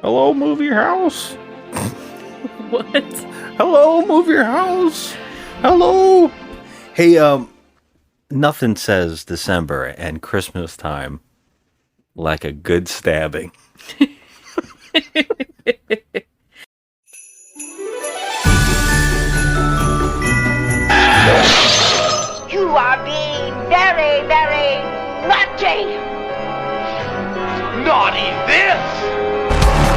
Hello, move your house. What? Hello, move your house. Hello. Hey, nothing says December and Christmas time like a good stabbing. You are being very, very naughty. Naughty this!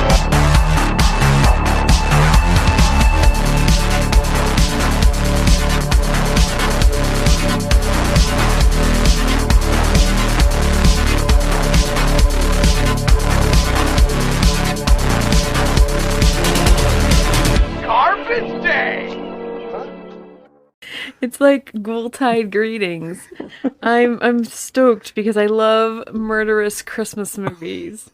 Carpet Day! It's like Ghoultide greetings. I'm stoked because I love murderous Christmas movies.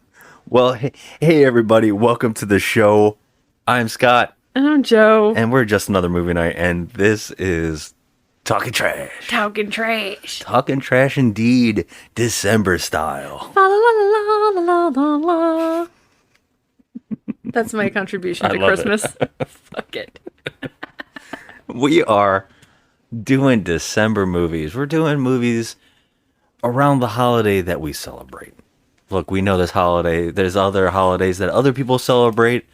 Well, hey everybody, welcome to the show. I'm Scott, And I'm Joe. and we're just another movie night, and this is Talking Trash. Talking trash. Talking Trash indeed, December style. La la la la la la la. That's my contribution I to love Christmas. Fuck it. We are doing December movies. We're doing movies around the holiday that we celebrate. Look, we know this holiday. There's other holidays that other people celebrate,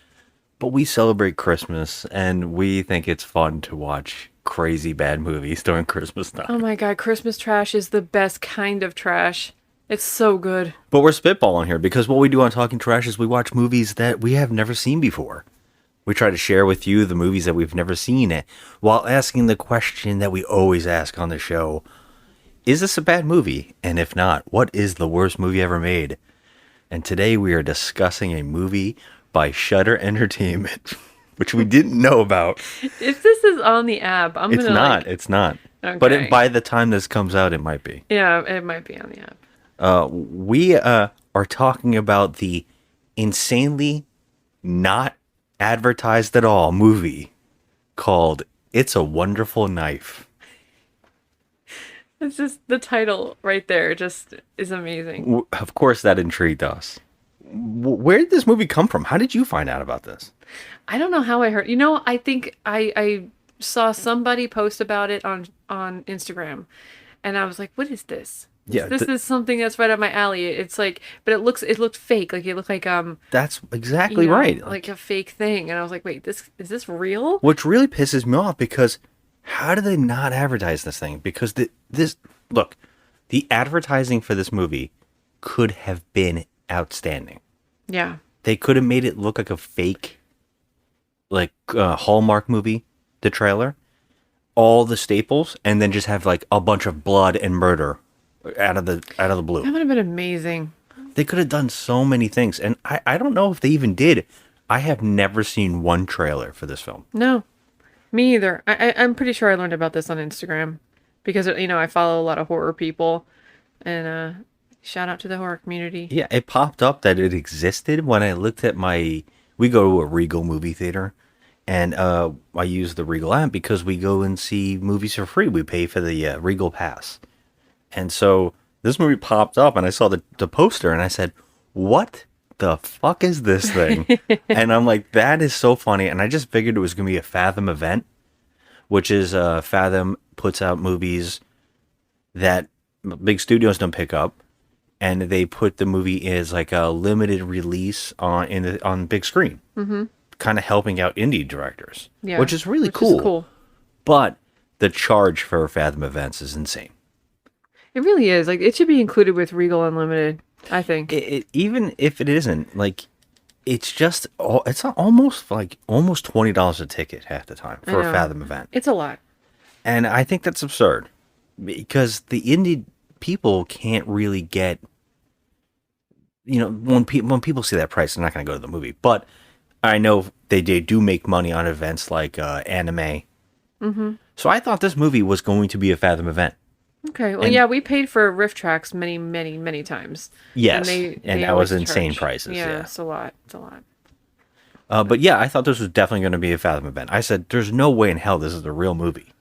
but we celebrate Christmas, and we think it's fun to watch crazy bad movies during Christmas time. Oh my god, Christmas trash is the best kind of trash. It's so good. But we're spitballing here because what we do on Talking Trash is we watch movies that we have never seen before. We try to share with you the movies that we've never seen while asking the question that we always ask on the show. Is this a bad movie? And if not, what is the worst movie ever made? And today we are discussing a movie by Shudder Entertainment, which we didn't know about. If this is on the app, I'm It's gonna not. like... It's not. Okay. But by the time this comes out, it might be. Yeah, it might be on the app. We are talking about the insanely not advertised at all movie called It's a Wonderful Knife. It's just the title right there just is amazing. Of course, that intrigued us. Where did this movie come from? How did you find out about this? I don't know how I heard. You know, I think I saw somebody post about it on Instagram, and I was like, "What is this? Yeah, This is something that's right up my alley." It's like, but it looked fake. Like it looked like That's exactly right. like a fake thing. And I was like, "Wait, is this real?" Which really pisses me off because how do they not advertise this thing? Because look, the advertising for this movie could have been outstanding. Yeah. They could have made it look like a fake, like Hallmark movie, the trailer, all the staples, and then just have like a bunch of blood and murder out of the blue. That would have been amazing. They could have done so many things, and I don't know if they even did. I have never seen one trailer for this film. No, me either. I'm pretty sure I learned about this on Instagram because I follow a lot of horror people, and shout out to the horror community. Yeah, it popped up that it existed when I looked at we go to a Regal movie theater, and I use the Regal app because we go and see movies for free. We pay for the Regal Pass. And so this movie popped up, and I saw the poster, and I said, what the fuck is this thing? And I'm like, that is so funny. And I just figured it was going to be a Fathom event, which is Fathom puts out movies that big studios don't pick up, and they put the movie as like a limited release on big screen, kind of helping out indie directors, Yeah, which is really which is cool. cool. But the charge for Fathom events is insane. It really is. Like it should be included with Regal Unlimited, I think. Even if it isn't, like, it's just it's almost $20 a ticket half the time for a know. Fathom event, It's a lot. and I think that's absurd because the indie people can't really get, when people see that price, they're not going to go to the movie. But I know they do make money on events like anime. Mm-hmm. So I thought this movie was going to be a Fathom event. Okay. Well, And- yeah, we paid for riff tracks many, many, many times. Yes, they and that always was insane charge. prices. Yeah. It's a lot. It's a lot. But yeah, I thought this was definitely going to be a Fathom event. I said, there's no way in hell this is a real movie.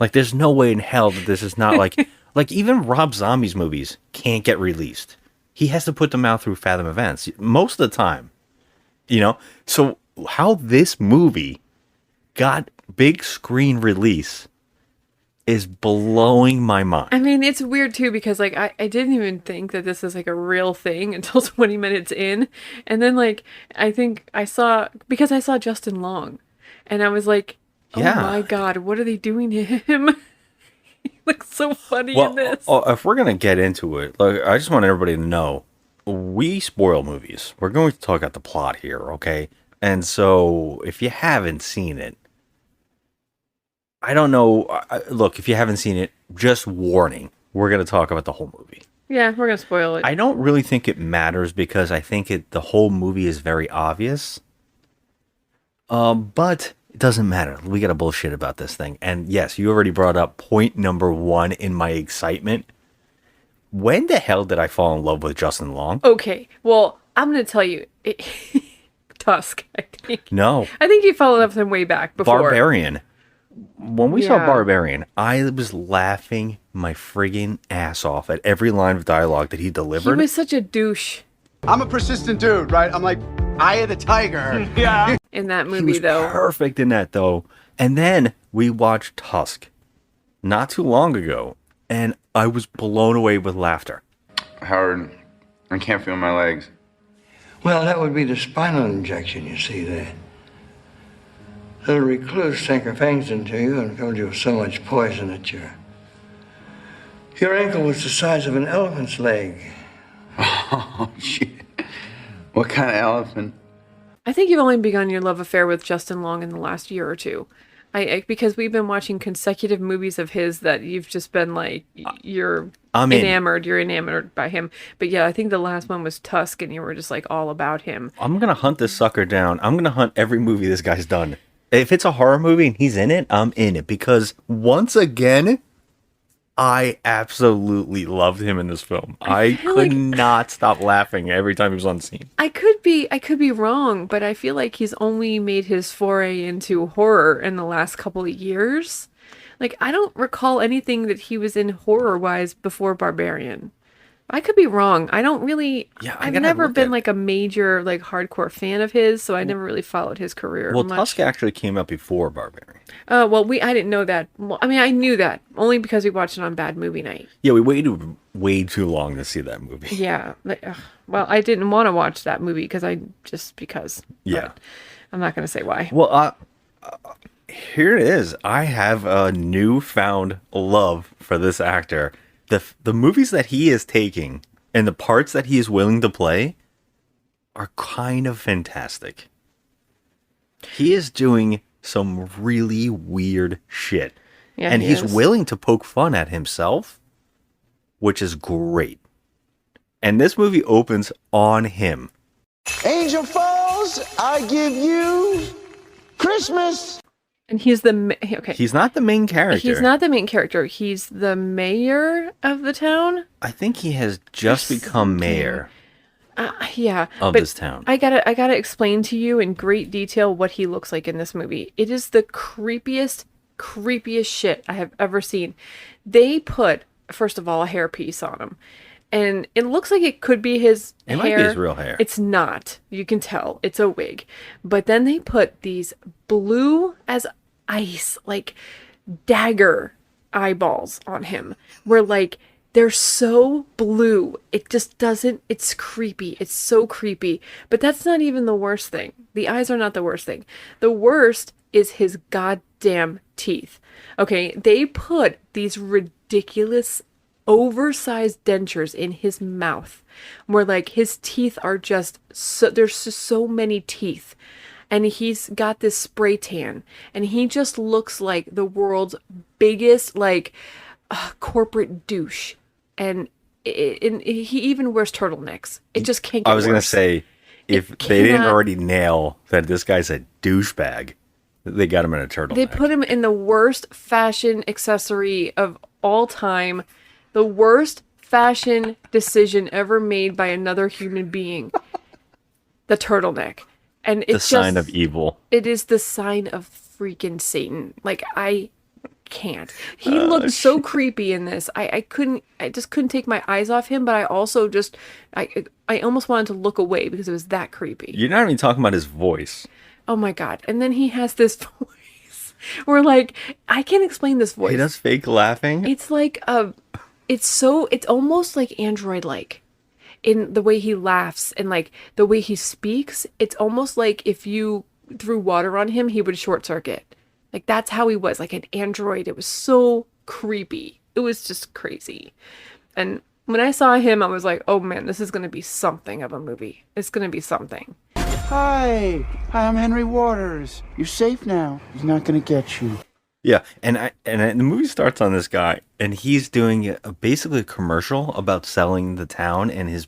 Like, there's no way in hell that this is not like even Rob Zombie's movies can't get released. He has to put them out through Fathom events most of the time. You know, so how this movie got big screen release is blowing my mind. I mean, it's weird too because like I didn't even think that this is like a real thing until 20 minutes in. And then like I think I saw Justin Long and I was like, oh Yeah. my God, what are they doing to him? He looks so funny in this. If we're gonna get into it, like, I just want everybody to know, we spoil movies. We're going to talk about the plot here, okay? And so, if you haven't seen it, I don't know. Look, if you haven't seen it, just warning. We're gonna talk about the whole movie. Yeah, we're gonna spoil it. I don't really think it matters because I think the whole movie is very obvious. But it doesn't matter. We got to bullshit about this thing. And yes, you already brought up point number 1 in my excitement. When the hell did I fall in love with Justin Long? Okay, well, I'm gonna tell you, Tusk. I think. No. I think you followed up with him way back before. Barbarian. When we saw Yeah. Barbarian, I was laughing my friggin' ass off at every line of dialogue that he He delivered. was such a douche I'm a persistent dude, right? I'm like, eye of the tiger. Yeah. in that He movie, was though. perfect in that, though. And then we watched Tusk not too long ago, and I was blown away with laughter. Howard, I can't feel my legs. Well, that would be the spinal injection, you see. The little recluse sank her fangs into you and filled you with so much poison that your ankle was the size of an elephant's leg. Oh, shit. What kind of elephant? I think you've only begun your love affair with Justin Long in the last year or two. Because we've been watching consecutive movies of his that you've just been like, I'm in. enamored. You're enamored by him. But yeah, I think the last one was Tusk, and you were just like all about him. I'm going to hunt this sucker down. I'm going to hunt every movie this guy's done. If it's a horror movie and he's in it, I'm in it. Because once again, I absolutely loved him in this film. I feel could like- not stop laughing every time he was on scene. I could be wrong, but I feel like he's only made his foray into horror in the last couple of years. Like, I don't recall anything that he was in horror-wise before Barbarian. I could be wrong. I don't really. Yeah, I I've gotta never look been at- like a major like hardcore fan of his, so I never really followed his career Well, much. Tusk actually came out before Barbarian. Well, I didn't know that. Well, I mean, I knew that only because we watched it on Bad Movie Night. Yeah, we waited way too long to see that movie. Yeah. Well, I didn't want to watch that movie because. Yeah. But I'm not going to say why. Well, here it is. I have a newfound love for this actor. The movies that he is taking and the parts that he is willing to play are kind of fantastic. He is doing some really weird shit. Yeah, and he he's is. willing to poke fun at himself, which is great. And this movie opens on him. Angel Falls, I give you Christmas. And he's okay. He's not the main character. He's not the main character. He's the mayor of the town. I think he has just become mayor Yeah. of but this town. I gotta explain to you in great detail what he looks like in this movie. It is the creepiest shit I have ever seen. They put, first of all, a hairpiece on him. And it looks like it could be his It hair. might be his real hair. It's not. You can tell. It's a wig. But then they put these blue as ice, like dagger eyeballs on him. Where like they're so blue. It just doesn't, it's creepy. It's so creepy. But that's not even the worst thing. The eyes are not the worst thing. The worst is his goddamn teeth. Okay, they put these ridiculous oversized dentures in his mouth where like his teeth are just so, there's just so many teeth, and he's got this spray tan and he just looks like the world's biggest like corporate douche. And he even wears turtlenecks. It just can't get I was going to worse. say, if It they didn't cannot- already nail that this guy's a douchebag, they got him in a turtleneck. They put him in the worst fashion accessory of all time. The worst fashion decision ever made by another human being. The turtleneck. And the it's sign just, of evil. it is the sign of freaking Satan. Like, I can't. He looked so creepy in this. I just couldn't take my eyes off him, but I also just, I almost wanted to look away because it was that creepy. You're not even talking about his voice. Oh my God. And then he has this voice where like, I can't explain this voice. He does fake laughing. It's like, it's almost like android-like in the way he laughs and like the way he speaks. It's almost like if you threw water on him, he would short circuit. Like that's how he was, like an android. It was so creepy. It was just crazy. And when I saw him, I was like, oh man, this is going to be something of a movie. It's going to be something. Hi, I'm Henry Waters. You're safe now. He's not gonna get you. Yeah, and the movie starts on this guy, and he's doing basically a commercial about selling the town and his,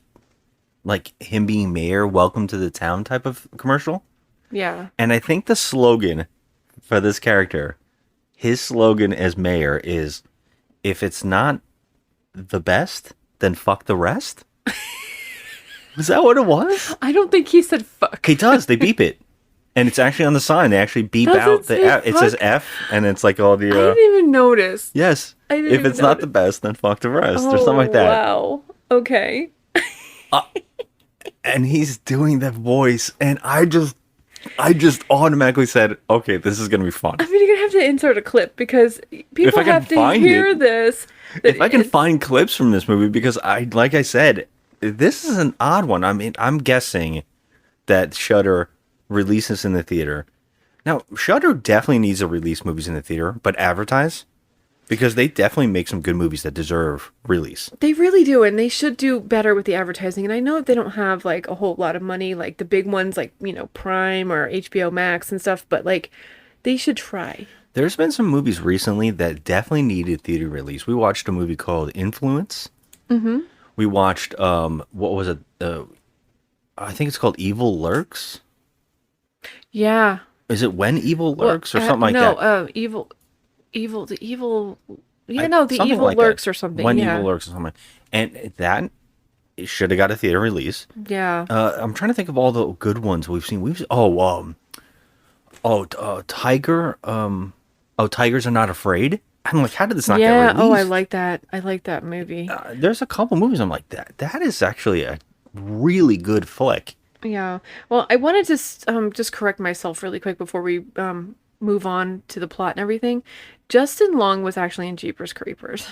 like him being mayor, welcome to the town type of commercial. Yeah. And I think the slogan for this character, his slogan as mayor is, if it's not the best, then fuck the rest. Was that what it was? I don't think he said fuck. He does. They beep it. And it's actually on the sign. They actually beep Does out it the say F. It says fuck? F, and it's like all the... I didn't even notice. yes. I didn't If even it's not notice. the best, then fuck the rest, or something like that. Wow. Okay. And he's doing that voice, and I just automatically said, okay, this is going to be fun. I mean, you're going to have to insert a clip because people I can have to find hear it. this. If I can find clips from this movie, because like I said, this is an odd one. I mean, I'm guessing that Shudder releases in the theater. Now, Shudder definitely needs to release movies in the theater, but advertise, because they definitely make some good movies that deserve release. They really do, and they should do better with the advertising. And I know they don't have like a whole lot of money, like the big ones, like, you know, Prime or HBO Max and stuff, but like they should try. There's been some movies recently that definitely needed theater release. We watched a movie called Influence. Mm-hmm. We watched, what was it? I think it's called Evil Lurks. Yeah. Is it When Evil Lurks or something like no, that? No, evil. The evil. Yeah, Something evil like lurks that. or something. When yeah. Evil Lurks or something. And that should have got a theater release. Yeah. I'm trying to think of all the good ones we've seen. Tiger. Tigers Are Not Afraid. I'm like, how did this not get released? Oh, I like that. I like that movie. There's a couple movies I'm like, that is actually a really good flick. Yeah. Well, I wanted to just correct myself really quick before we move on to the plot and everything. Justin Long was actually in Jeepers Creepers.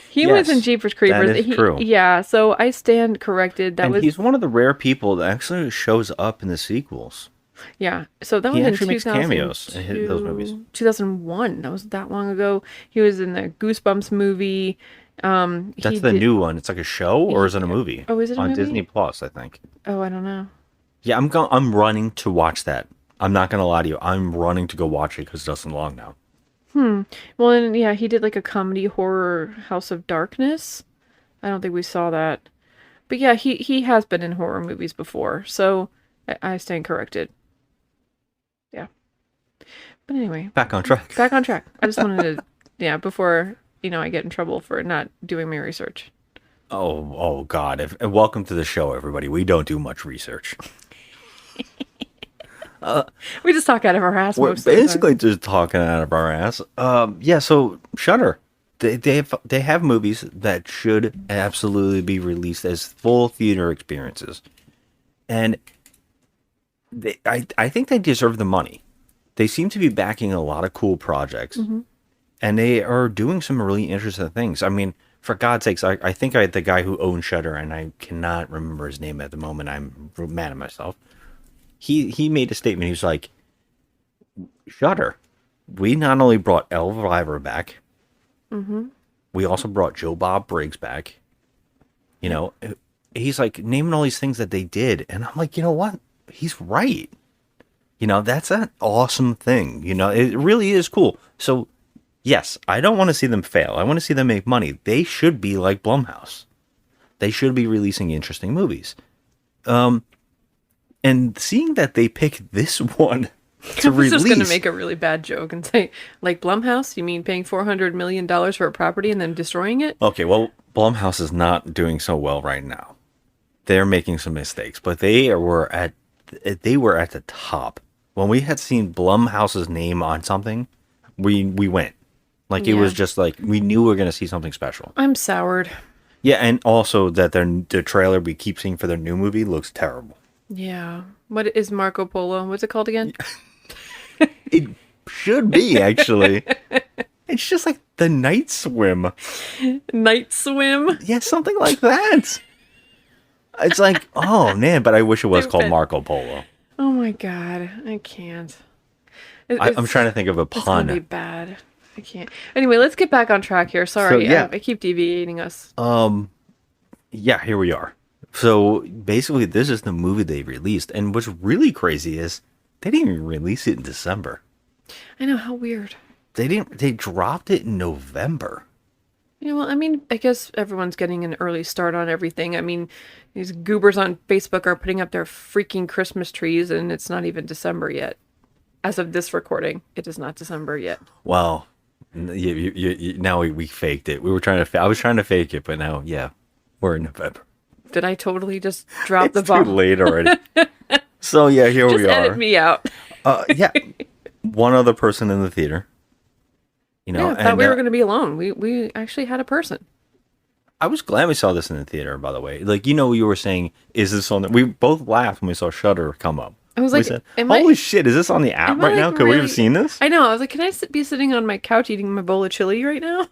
He was in Jeepers Creepers. That is true. Yeah, so I stand corrected. He's one of the rare people that actually shows up in the sequels. Yeah, so that He was in actually makes 2002, cameos in those movies. 2001. That was that long ago. He was in the Goosebumps movie. That's the new one. It's like a show, or is it a movie? Oh, is it a on movie? Disney Plus? I think. Oh, I don't know. Yeah, I'm running to watch that. I'm not gonna lie to you. I'm running to go watch it because Justin Long now. Well, and yeah, he did like a comedy horror House of Darkness. I don't think we saw that. But yeah, he has been in horror movies before, so I stand corrected. Yeah. But anyway. Back on track. Back on track. I just wanted to, yeah, before, I get in trouble for not doing my research. Oh God. Welcome to the show, everybody. We don't do much research. We just talk out of our ass We're most of the time. basically just talking out of our ass. Yeah, so Shudder. They have movies that should absolutely be released as full theater experiences. And I think they deserve the money. They seem to be backing a lot of cool projects. Mm-hmm. And they are doing some really interesting things. I mean, for God's sakes, I think the guy who owns Shudder, and I cannot remember his name at the moment. I'm mad at myself. He made a statement. He was like, Shudder, we not only brought Elvira back, we also brought Joe Bob Briggs back. He's like naming all these things that they did. And I'm like, you know what? He's right. That's an awesome thing. It really is cool. So, yes, I don't want to see them fail. I want to see them make money. They should be like Blumhouse. They should be releasing interesting movies. And seeing that they picked this one to I was release... just going to make a really bad joke and say, like Blumhouse, you mean paying $400 million for a property and then destroying it? Okay, well, Blumhouse is not doing so well right now. They're making some mistakes, but they were at the top. When we had seen Blumhouse's name on something, we went. Like it Yeah. was just like we knew we were gonna see something special. I'm soured. Yeah, and also that the trailer we keep seeing for their new movie looks terrible. Yeah. What is Marco Polo? What's it called again? It should be actually. It's just like the night swim. Night Swim. Yeah, something like that. It's like, oh man, but I wish it was called Stupid. Marco Polo. Oh my god, I can't. I'm trying to think of a It's gonna be pun. bad. I can't. Anyway, let's get back on track here. Sorry, yeah. I keep deviating us. Yeah, here we are. So basically, this is the movie they released, and what's really crazy is they didn't even release it in December. I know, how weird. They didn't. They dropped it in November. Yeah, well, I mean, I guess everyone's getting an early start on everything. I mean, these goobers on Facebook are putting up their freaking Christmas trees, and it's not even December yet. As of this recording, it is not December yet. Well, now we faked it. We were trying to. I was trying to fake it, but now, yeah, we're in November. Did I totally just drop the It's bomb? too late already. So yeah, here Just we are. edit me out. Yeah, one other person in the theater. You know, Yeah, I thought we were going to be alone. We actually had a person. I was glad we saw this in the theater. By the way, like you were saying, is this on? We both laughed when we saw Shudder come up. I was We like, said, am I- "Holy shit! Is this on the app am I, right now? like, Could we really- have seen this?" I know. I was like, can I be sitting on my couch eating my bowl of chili right now?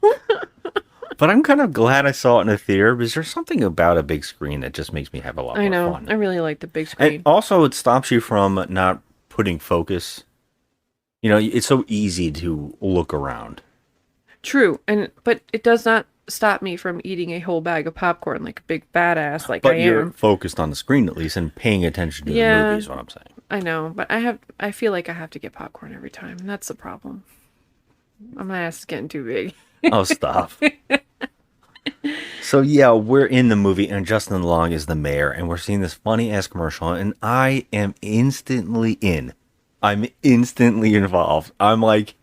But I'm kind of glad I saw it in the theater because there's something about a big screen that just makes me have a lot I more know. fun. I really like the big screen. And also, it stops you from not putting focus. You know, it's so easy to look around. True, but it does not stop me from eating a whole bag of popcorn like a big badass like But I you're am. focused on the screen at least and paying attention to the Yeah. movie is what I'm saying. I know, but I feel like I have to get popcorn every time, and that's the problem. My ass is getting too big. Oh, stop. So, yeah, we're in the movie, and Justin Long is the mayor, and we're seeing this funny-ass commercial, and I am instantly in. I'm instantly involved. I'm like,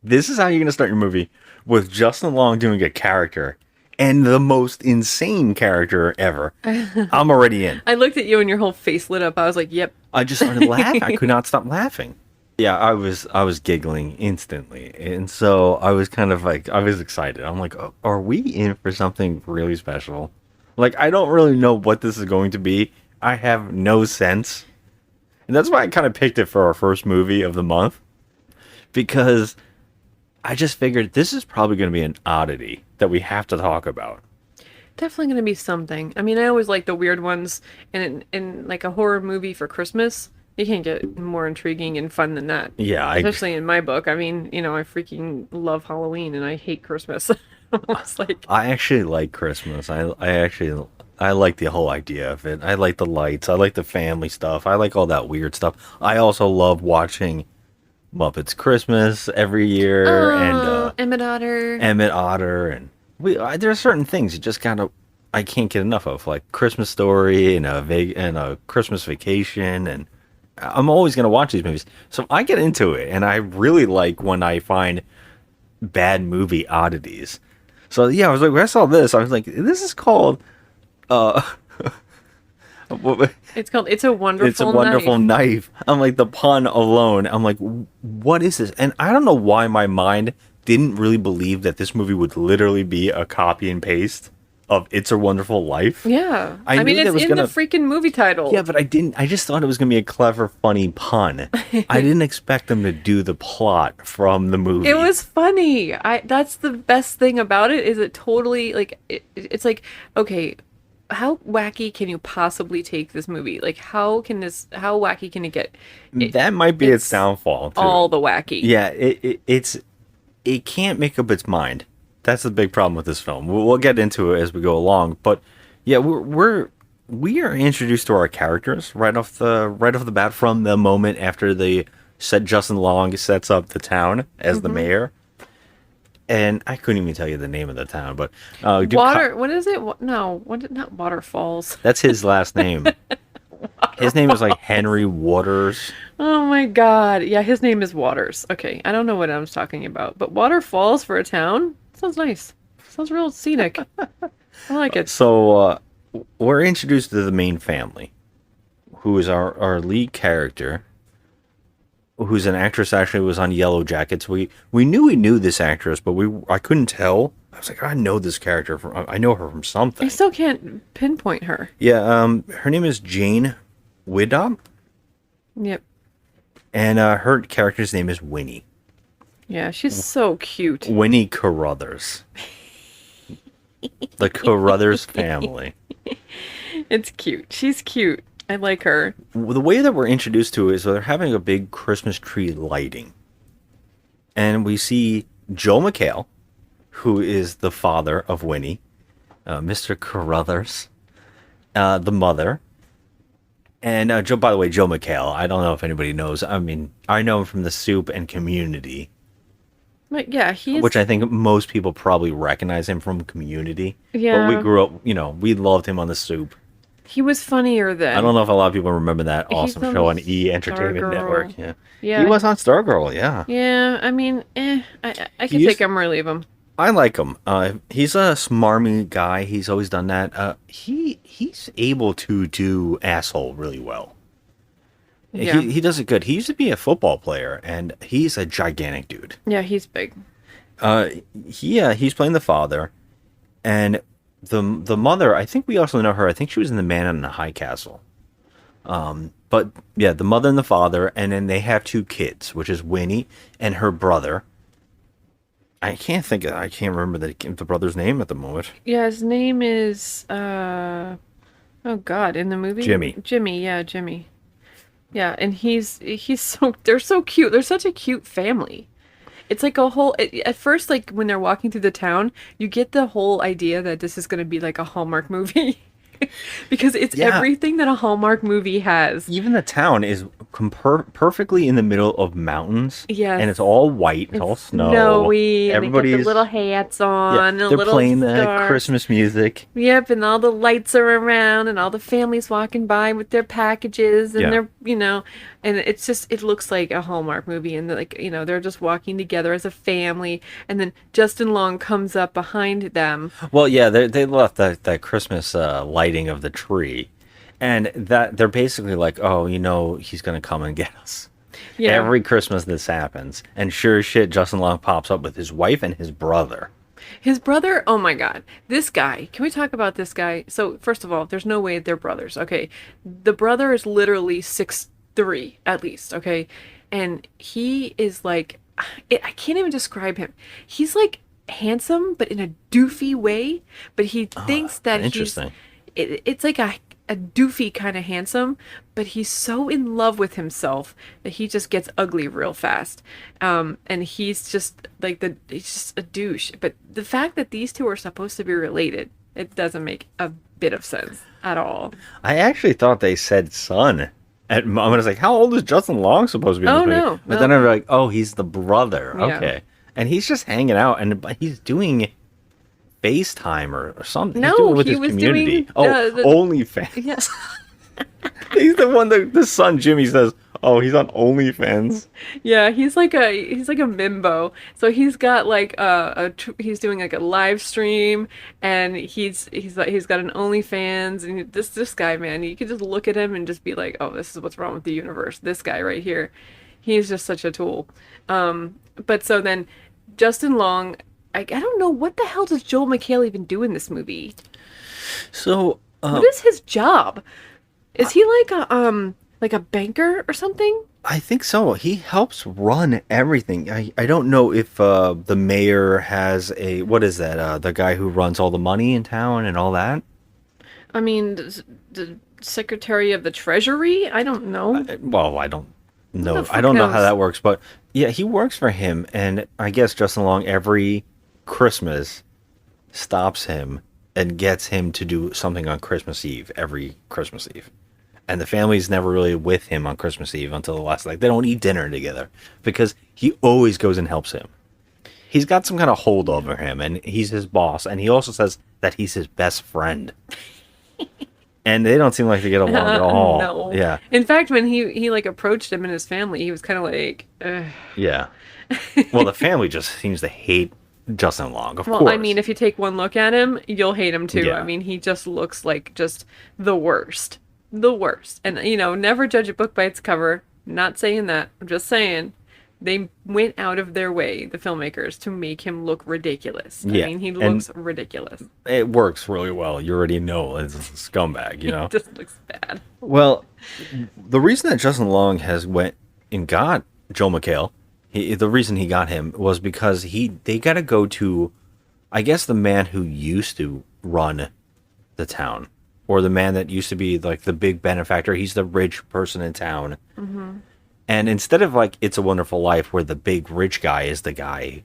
this is how you're going to start your movie, with Justin Long doing a character, and the most insane character ever. I'm already in. I looked at you and your whole face lit up. I was like, yep. I just started laughing. I could not stop laughing. Yeah, I was giggling instantly. And so I was kind of like, I was excited. I'm like, oh, are we in for something really special? Like, I don't really know what this is going to be. I have no sense. And that's why I kind of picked it for our first movie of the month. Because I just figured this is probably going to be an oddity that we have to talk about. Definitely going to be something. I mean, I always like the weird ones, and in like a horror movie for Christmas, you can't get more intriguing and fun than that. Yeah, Especially in my book. I mean, I freaking love Halloween and I hate Christmas. It's like, I actually like Christmas. I like the whole idea of it. I like the lights. I like the family stuff. I like all that weird stuff. I also love watching Muppets Christmas every year and Emmett Otter. Emmett Otter and there are certain things you just gotta. I can't get enough of, like Christmas Story and a Christmas Vacation, and I'm always gonna watch these movies. So I get into it, and I really like when I find bad movie oddities. So yeah, I was like, when I saw this, I was like, this is called It's called It's a Wonderful It's a Wonderful Knife. Knife. I'm like, the pun alone. I'm like, what is this? And I don't know why my mind didn't really believe that this movie would literally be a copy and paste of It's a Wonderful Life. Yeah. I I mean, knew that it's was in gonna- the freaking movie title. Yeah, but I didn't. I just thought it was gonna be a clever, funny pun. I didn't expect them to do the plot from the movie. It was funny. That's the best thing about it, is it totally, like, it's like, okay, how wacky can you possibly take this movie? Like, how wacky can it get? That might be its downfall. Too. All the wacky. Yeah, it can't make up its mind. That's the big problem with this film. We'll get into it as we go along, but yeah, we are introduced to our characters right off the bat from the moment after Justin Long sets up the town as the mayor. And I couldn't even tell you the name of the town, but What is it? Not Waterfalls. that's his last name. His name is like Henry Waters. Oh my god. Yeah, his name is Waters. Okay, I don't know what I was talking about, but Waterfalls for a town? Sounds nice. Sounds real scenic. I like it. So we're introduced to the main family, who is our lead character, who's an actress, actually was on Yellow Jackets. We knew this actress, but I couldn't tell. I was like, I know this character I know her from something. I still can't pinpoint her. Yeah, her name is Jane Widop, Yep. and her character's name is Winnie. Yeah, she's so cute. Winnie Carruthers. The Carruthers family. It's cute. She's cute. I like her. The way that we're introduced to it is they're having a big Christmas tree lighting. And we see Joe McHale, who is the father of Winnie, Mr. Carruthers, the mother. And Joe, by the way, Joe McHale, I don't know if anybody knows. I mean, I know him from The Soup and Community. But yeah, he's... Which I think most people probably recognize him from Community. Yeah. But we grew up, we loved him on The Soup. He was funnier then. I don't know if a lot of people remember that He's awesome on show on Stargirl. E! Entertainment Network. Yeah. Yeah. He was on Stargirl, yeah. Yeah, I mean, I can He's- take him or leave him. I like him. He's a smarmy guy. He's always done that. He's able to do asshole really well. Yeah. He does it good. He used to be a football player, and he's a gigantic dude. Yeah, he's big. He's playing the father, and the mother. I think we also know her. I think she was in The Man in the High Castle. But yeah, the mother and the father, and then they have two kids, which is Winnie and her brother. I can't remember the brother's name at the moment. Yeah, his name is oh God, in the movie? Jimmy. Jimmy. Yeah, and they're so cute. They're such a cute family. It's like at first, like when they're walking through the town, you get the whole idea that this is going to be like a Hallmark movie. Because it's everything that a Hallmark movie has. Even the town is perfectly in the middle of mountains. Yes. And it's all white. It's all snow. Snowy. And they Everybody's got the little hats on. yeah, and they're little playing the scarves. Christmas music. Yep, and all the lights are around, and all the families walking by with their packages, and Yeah. they're, and it looks like a Hallmark movie, and they're just walking together as a family, and then Justin Long comes up behind them. Well, yeah, they left that Christmas lighting of the tree, and that they're basically like, oh, he's gonna come and get us. Yeah. Every Christmas this happens, and sure as shit, Justin Long pops up with his wife and his brother. His brother, oh my God, this guy. Can we talk about this guy? So first of all, there's no way they're brothers. Okay, the brother is literally 6'3" at least. Okay, and he is like, I can't even describe him. He's like handsome, but in a doofy way. But he thinks that interesting. It's like a doofy kind of handsome, but he's so in love with himself that he just gets ugly real fast. And he's just he's just a douche. But the fact that these two are supposed to be related, it doesn't make a bit of sense at all. I actually thought they said son. I was like, how old is Justin Long supposed to be in this movie? No. But then I'm like, oh, he's the brother. Yeah. Okay. And he's just hanging out, and he's doing FaceTime or something. No, he's doing it with he his was community. doing, the- OnlyFans. Yes. He's the one that the son Jimmy says, oh, he's on OnlyFans. Yeah, he's like a mimbo. So he's got like he's doing like a live stream, and he's got an OnlyFans, and this guy, man, you can just look at him and just be like, oh, this is what's wrong with the universe. This guy right here, he's just such a tool. But so then Justin Long, I don't know, what the hell does Joel McHale even do in this movie? So What is his job? Is he like a banker or something? I think so. He helps run everything. I don't know if the mayor has what is that? The guy who runs all the money in town and all that? I mean, the Secretary of the Treasury? I don't know. Well, I don't know. fuck I don't know how knows? that works, but yeah, he works for him, and I guess Justin Long every Christmas stops him and gets him to do something on Christmas Eve, every Christmas Eve. And the family's never really with him on Christmas Eve until the last, they don't eat dinner together because he always goes and helps him. He's got some kind of hold over him, and he's his boss, and he also says that he's his best friend. And they don't seem like they get along at all. No. Yeah. In fact, when he like approached him and his family, he was kind of like, ugh. Yeah. Well, the family just seems to hate Justin Long, of Well, course. I mean, if you take one look at him, you'll hate him too. Yeah. I mean, he just looks like just the worst. The worst. And, never judge a book by its cover. Not saying that. I'm just saying they went out of their way, the filmmakers, to make him look ridiculous. Yeah, I mean, he and- looks ridiculous. It works really well. You already know it's a scumbag, you know? It just looks bad. Well, the reason that Justin Long has went and got Joel McHale, the reason he got him was because they got to go to, I guess, the man who used to run the town, or the man that used to be like the big benefactor. He's the rich person in town. And instead of like It's a Wonderful Life, where the big rich guy is the guy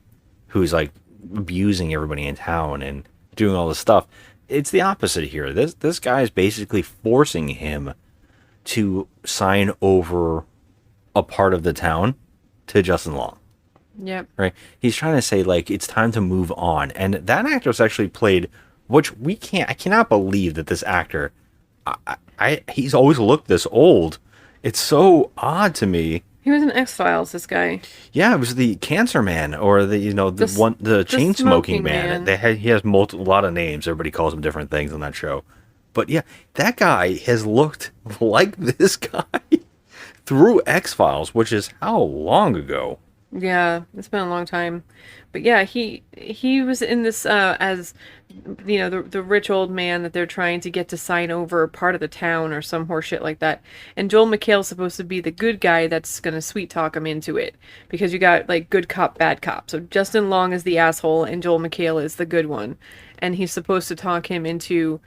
who's like abusing everybody in town and doing all this stuff, it's the opposite here. This guy is basically forcing him to sign over a part of the town to Justin Long. Yep. Right? He's trying to say like it's time to move on, and that actor's actually played, which I cannot believe that this actor, he's always looked this old. It's so odd to me. He was in X-Files, this guy. Yeah, it was the Cancer Man, or the chain smoking man. Man. He has a lot of names. Everybody calls him different things on that show. But yeah, that guy has looked like this guy through X-Files, which is how long ago? Yeah, it's been a long time. But yeah, he was in this as the rich old man that they're trying to get to sign over part of the town or some horse shit like that. And Joel McHale's supposed to be the good guy that's gonna sweet talk him into it, because you got like good cop, bad cop. So Justin Long is the asshole and Joel McHale is the good one, and he's supposed to talk him into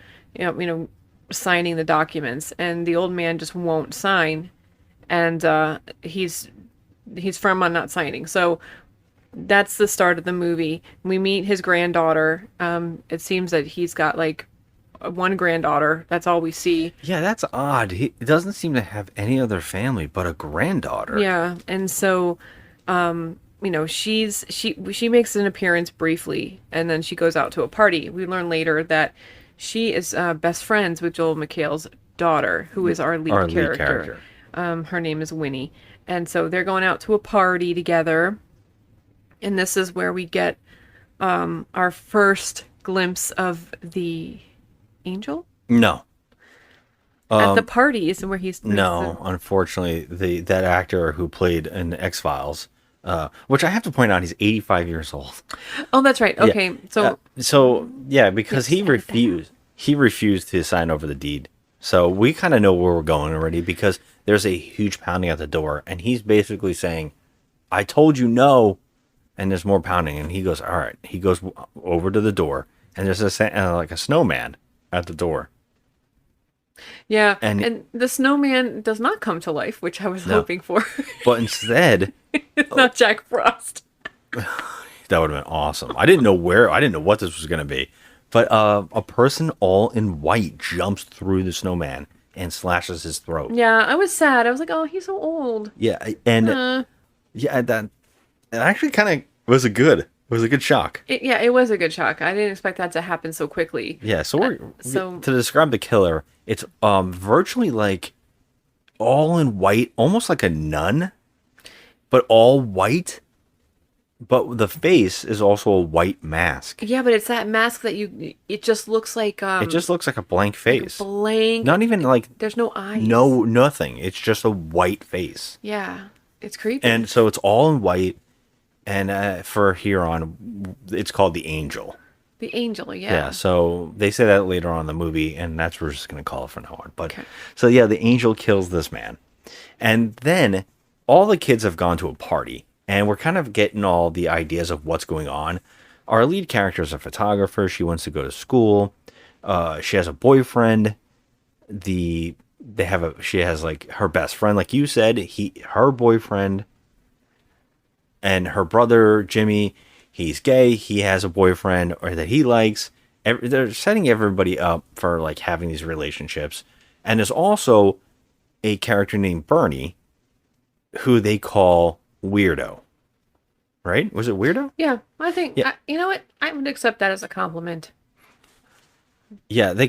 signing the documents, and the old man just won't sign, and he's firm on not signing. So that's the start of the movie. We meet his granddaughter. It seems that he's got like one granddaughter. That's all we see. Yeah, that's odd. He doesn't seem to have any other family but a granddaughter. Yeah, and so she makes an appearance briefly, and then she goes out to a party. We learn later that she is best friends with Joel McHale's daughter, who is our lead character. Her name is Winnie. And so they're going out to a party together. And this is where we get our first glimpse of the angel? No. At the party is where he's... No, unfortunately, that actor who played in X-Files, which I have to point out, he's 85 years old. Oh, that's right. Okay, yeah. Because he refused to sign over the deed. So we kind of know where we're going already, because there's a huge pounding at the door, and he's basically saying, I told you no, and there's more pounding, and he goes, all right. He goes over to the door, and there's a snowman at the door. Yeah, and the snowman does not come to life, which I was hoping for. But instead... it's not Jack Frost. That would have been awesome. I didn't know what this was going to be. But a person all in white jumps through the snowman and slashes his throat. Yeah, I was sad. I was like, oh, he's so old. Yeah, and that actually kind of was a good shock. It was a good shock. I didn't expect that to happen so quickly. Yeah, to describe the killer, it's virtually like all in white, almost like a nun, but all white. But the face is also a white mask. Yeah, but it's that mask that it just looks like... it just looks like a blank face. Like a blank... Not even like... There's no eyes. No, nothing. It's just a white face. Yeah, it's creepy. And so it's all in white, and for here on, it's called the Angel. The Angel, yeah. Yeah, so they say that later on in the movie, and that's what we're just going to call it from now on. But So yeah, the Angel kills this man. And then all the kids have gone to a party. And we're kind of getting all the ideas of what's going on. Our lead character is a photographer. She wants to go to school. She has a boyfriend. She has like her best friend, like you said, her boyfriend, and her brother Jimmy. He's gay. He has a boyfriend or that he likes. They're setting everybody up for like having these relationships. And there's also a character named Bernie, who they call Weirdo. Right? Was it Weirdo? Yeah, I think. Yeah. You know what? I would accept that as a compliment. Yeah, they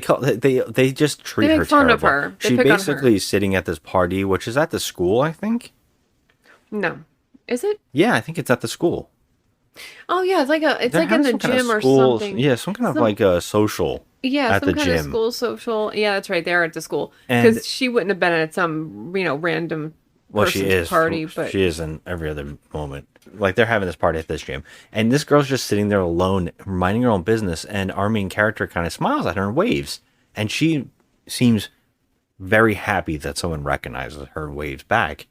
just treat her make fun terrible. of her. They She pick on basically her. is sitting at this party, which is at the school, I think. No, is it? Yeah, I think it's at the school. Oh yeah, it's like in the gym or school, something. Yeah, some kind of like a social. Yeah, at some the kind gym. of school social. Yeah, that's right. They're at the school And- because she wouldn't have been at some random Well, she person's is. party, but She is in every other moment. Like they're having this party at this gym, and this girl's just sitting there alone, minding her own business. And our main character kind of smiles at her and waves, and she seems very happy that someone recognizes her and waves back.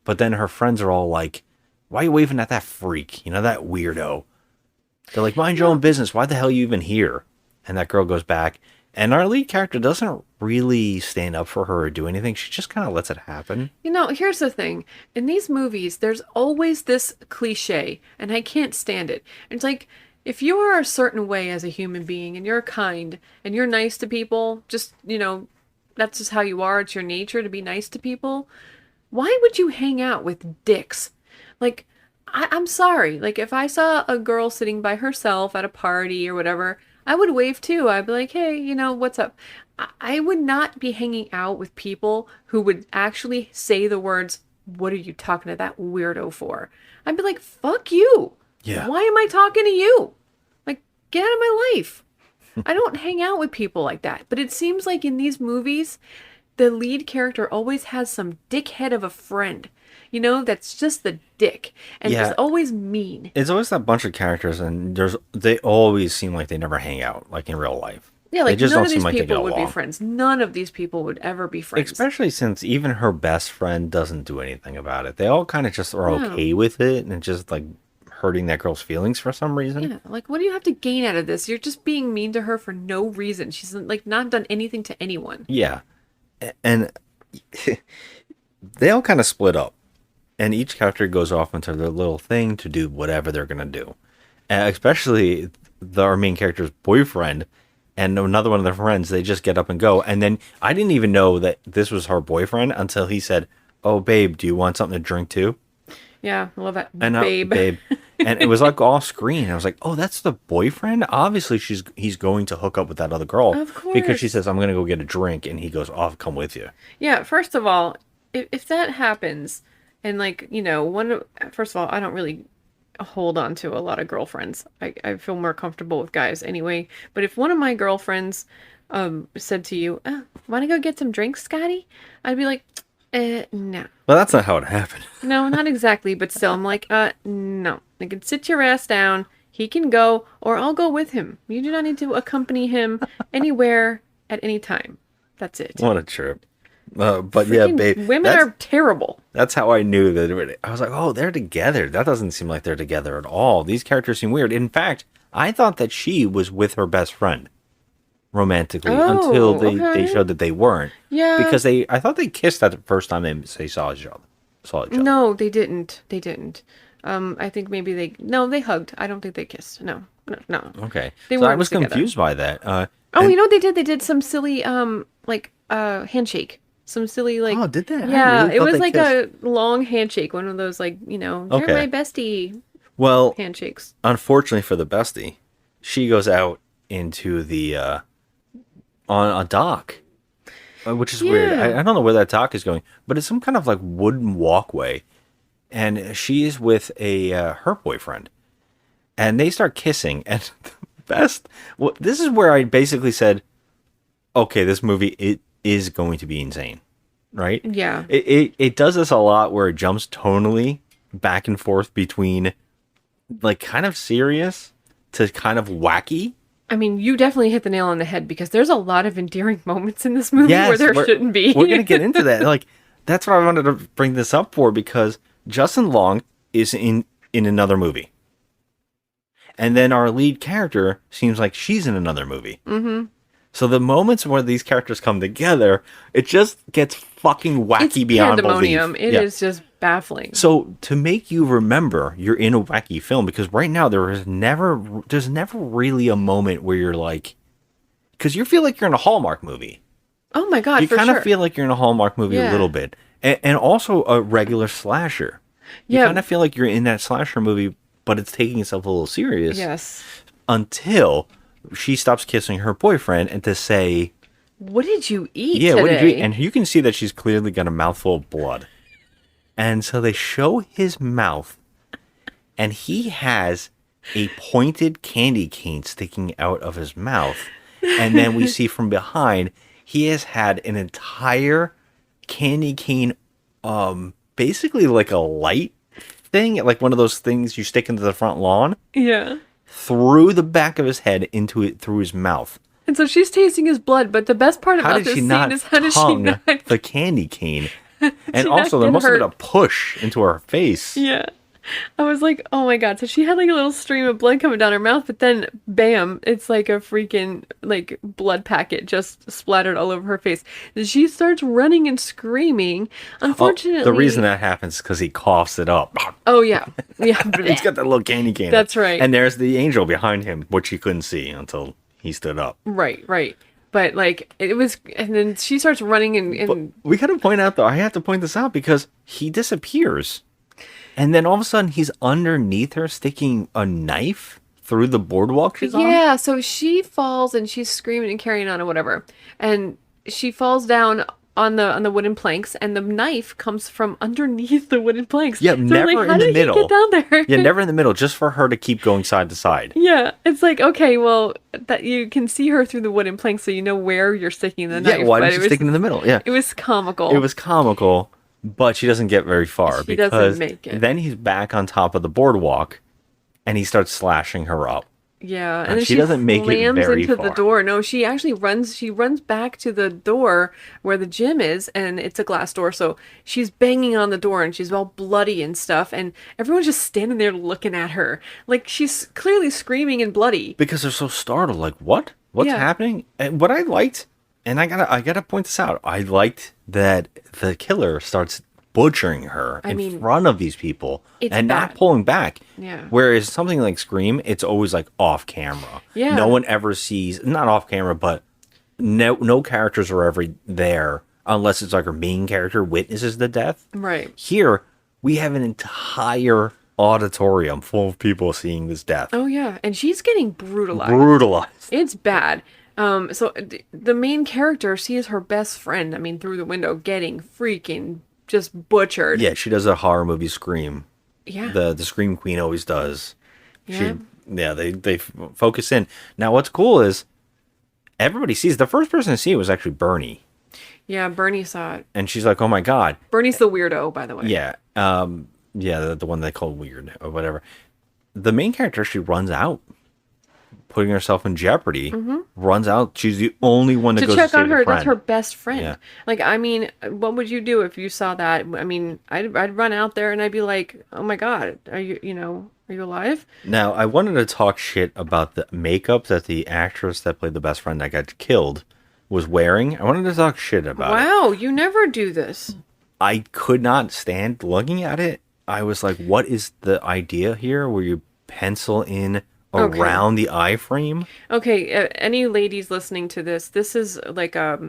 But then her friends are all like, "Why are you waving at that freak? You know, that weirdo?" They're like, "Mind your own business. Why the hell are you even here?" And that girl goes back, and our lead character doesn't really stand up for her or do anything. She just kind of lets it happen. you know, here's the thing. In these movies, there's always this cliche, and I can't stand it. It's like, if you are a certain way as a human being, and you're kind, and you're nice to people, just, you know, that's just how you are. It's your nature to be nice to people. Why would you hang out with dicks? Like, I'm sorry. Like, if I saw a girl sitting by herself at a party or whatever, I would wave too. I'd be like, hey, you know, what's up? I would not be hanging out with people who would actually say the words, what are you talking to that weirdo for? I'd be like, fuck you. Yeah. Why am I talking to you? Like, get out of my life. I don't hang out with people like that. But it seems like in these movies, the lead character always has some dickhead of a friend. You know, that's just the dick. And Yeah. it's always mean. It's always that bunch of characters, and they always seem like they never hang out, like in real life. Yeah, like they just none don't of seem these like they people get would along. be friends. None of these people would ever be friends. Especially since even her best friend doesn't do anything about it. They all kind of just are No. okay with it, and just like hurting that girl's feelings for some reason. Yeah, like what do you have to gain out of this? You're just being mean to her for no reason. She's like not done anything to anyone. Yeah. And they all kind of split up. And each character goes off into their little thing to do whatever they're going to do. Especially our main character's boyfriend and another one of their friends, they just get up and go. And then I didn't even know that this was her boyfriend until he said, "Oh, babe, do you want something to drink too?" Yeah, I love that, And babe. babe. And it was like off screen. I was like, "Oh, that's the boyfriend? Obviously he's going to hook up with that other girl." Of Because she course. says, "I'm going to go get a drink." And he goes, "I'll come with you." Yeah, first of all, if that happens, and like, you know, first of all, I don't really hold on to a lot of girlfriends. I feel more comfortable with guys anyway. But if one of my girlfriends said to you, want to go get some drinks, Scotty? I'd be like, no. Well, that's not how it happened. No, not exactly, but still, I'm like, no. You can sit your ass down. He can go, or I'll go with him. You do not need to accompany him anywhere at any time. That's it. What a trip. But yeah, Freaking babe. women that's- are terrible. That's how I knew that. I was like, oh, they're together. That doesn't seem like they're together at all. These characters seem weird. In fact, I thought that she was with her best friend romantically until they okay. showed that they weren't. Yeah. Because I thought they kissed that the first time they saw each other. No, they didn't. They didn't. I think maybe they hugged. I don't think they kissed. No. Okay. They So I weren't was together. confused by that. You know what they did? They did some silly, handshake. Some silly, like... Oh, did they? I Yeah, really it thought was they like kissed. a long handshake. One of those, like, you know, Okay. you're my bestie Well, handshakes. unfortunately for the bestie, she goes out into the on a dock, which is weird. Yeah. I don't know where that dock is going, but it's some kind of like wooden walkway, and she is with her boyfriend, and they start kissing. And the best, well, this is where I basically said, okay, this movie it is going to be insane, right? Yeah. It does this a lot where it jumps tonally back and forth between like kind of serious to kind of wacky. I mean, you definitely hit the nail on the head because there's a lot of endearing moments in this movie where there we're- shouldn't be. We're gonna get into that. Like that's what I wanted to bring this up for because Justin Long is in another movie, and then our lead character seems like she's in another movie. Mm-hmm. So the moments where these characters come together, it just gets fucking wacky It's beyond pandemonium. belief. It is just baffling. So to make you remember you're in a wacky film, because right now there's never really a moment where you're like, because you feel like you're in a Hallmark movie. Oh my God, You for kind sure. of feel like you're in a Hallmark movie a Yeah. little bit, and also a regular slasher. You Yeah. kind of feel like you're in that slasher movie, but it's taking itself a little serious. Yes. Until she stops kissing her boyfriend and to say, What did you eat yeah, today? what did you eat? And you can see that she's clearly got a mouthful of blood. And so they show his mouth, and he has a pointed candy cane sticking out of his mouth. And then we see from behind, he has had an entire candy cane basically like a light thing, like one of those things you stick into the front lawn, Yeah. through the back of his head through his mouth. And so she's tasting his blood, but the best part How about did this she scene not is how did she tongue not? the candy cane? And She also, not there get must have been a hurt. push into her face. Yeah. I was like, oh my god. So she had like a little stream of blood coming down her mouth, but then bam, it's like a freaking like blood packet just splattered all over her face. And she starts running and screaming. Unfortunately, The reason that happens is because he coughs it up. Oh yeah. Yeah. He's got that little candy cane. That's right. And there's the angel behind him, which he couldn't see until he stood up. Right, right. But like it was, and then she starts running and We gotta point out, though, I have to point this out because he disappears. And then all of a sudden, he's underneath her, sticking a knife through the boardwalk she's on. yeah, so she falls and she's screaming and carrying on or whatever, and she falls down on the wooden planks, and the knife comes from underneath the wooden planks. Yeah, So I'm never like, how in the did he middle. get down there? Yeah, never in the middle, just for her to keep going side to side. Yeah, it's like, okay, well, that you can see her through the wooden planks, so you know where you're sticking the knife. Yeah, why but did it you was, stick it in the middle? Yeah. It was comical. It was comical, but she doesn't get very far She doesn't because make it. then he's back on top of the boardwalk and he starts slashing her up. Yeah, And and then she doesn't make it slams very into the far. door. No, she actually runs. She runs back to the door where the gym is, and it's a glass door. So she's banging on the door, and she's all bloody and stuff. And everyone's just standing there looking at her, like she's clearly screaming and bloody. Because they're so startled, like, what? What's Yeah. happening? And what I liked, and I gotta point this out, I liked that the killer starts butchering her I in mean, front of these people it's and not bad. pulling back. Yeah. Whereas something like Scream, it's always like off camera. Yeah. No one ever sees, not off camera, but no characters are ever there unless it's like our main character witnesses the death. Right. Here, we have an entire auditorium full of people seeing this death. Oh yeah, and she's getting brutalized. Brutalized. It's bad. So the main character sees her best friend, I mean, through the window, getting freaking just butchered. Yeah, she does a horror movie Scream. Yeah. The Scream Queen always does. Yeah. They focus in. Now, what's cool is everybody sees, the first person to see it was actually Bernie. Yeah, Bernie saw it. And she's like, oh my God. Bernie's the weirdo, by the way. Yeah. The one they call weird or whatever. The main character, she runs out, putting herself in jeopardy. Runs out. She's the only one that To goes check to save on the her, friend. that's her best friend. Yeah. Like, I mean, what would you do if you saw that? I mean, I'd run out there and I'd be like, oh my God, are you alive? Now, I wanted to talk shit about the makeup that the actress that played the best friend that got killed was wearing. I wanted to talk shit about it. Wow, you never do this. I could not stand looking at it. I was like, what is the idea here where you pencil in Okay. around the eye frame? Okay, any ladies listening to this is like a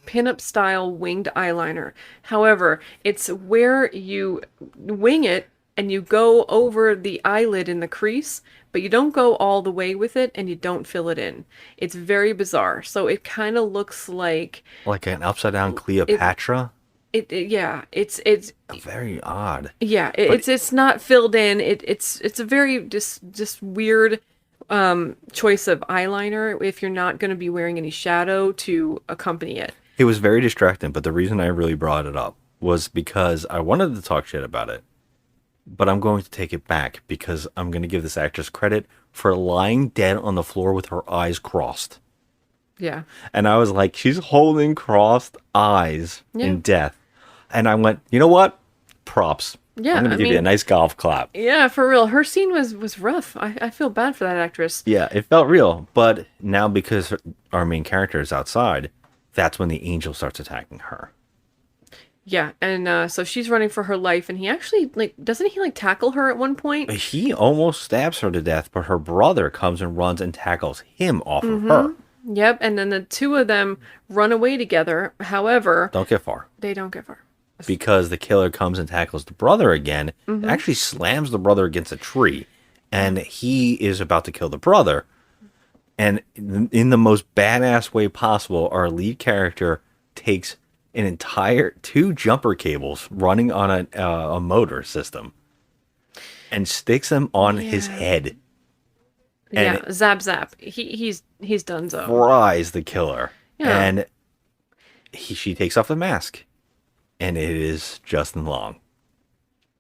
pinup style winged eyeliner. However, it's where you wing it and you go over the eyelid in the crease, but you don't go all the way with it and you don't fill it in. It's very bizarre. So it kind of looks like Like an upside down Cleopatra? it's Very odd. yeah, it's not filled in. It's a very just weird choice of eyeliner if you're not going to be wearing any shadow to accompany it. It was very distracting, but the reason I really brought it up was because I wanted to talk shit about it. But I'm going to take it back because I'm going to give this actress credit for lying dead on the floor with her eyes crossed. Yeah. And I was like, she's holding crossed eyes Yeah. in death. And I went, you know what? Props. Yeah, I'm going I to give you a mean- nice golf clap. Yeah, for real. Her scene was rough. I feel bad for that actress. Yeah, it felt real. But now because our main character is outside, that's when the angel starts attacking her. Yeah, and so she's running for her life, and he actually, like, doesn't he, like, tackle her at one point? He almost stabs her to death, but her brother comes and runs and tackles him off of her. Yep, and then the two of them run away together. However, Don't get far. they don't get far. Because the killer comes and tackles the brother again, actually slams the brother against a tree, and he is about to kill the brother. And in the most badass way possible, our lead character takes an entire 2 jumper cables running on a motor system and sticks them on his head and Yeah, zap zap. He's done so. fries the killer. Yeah. And she takes off the mask, and it is Justin Long.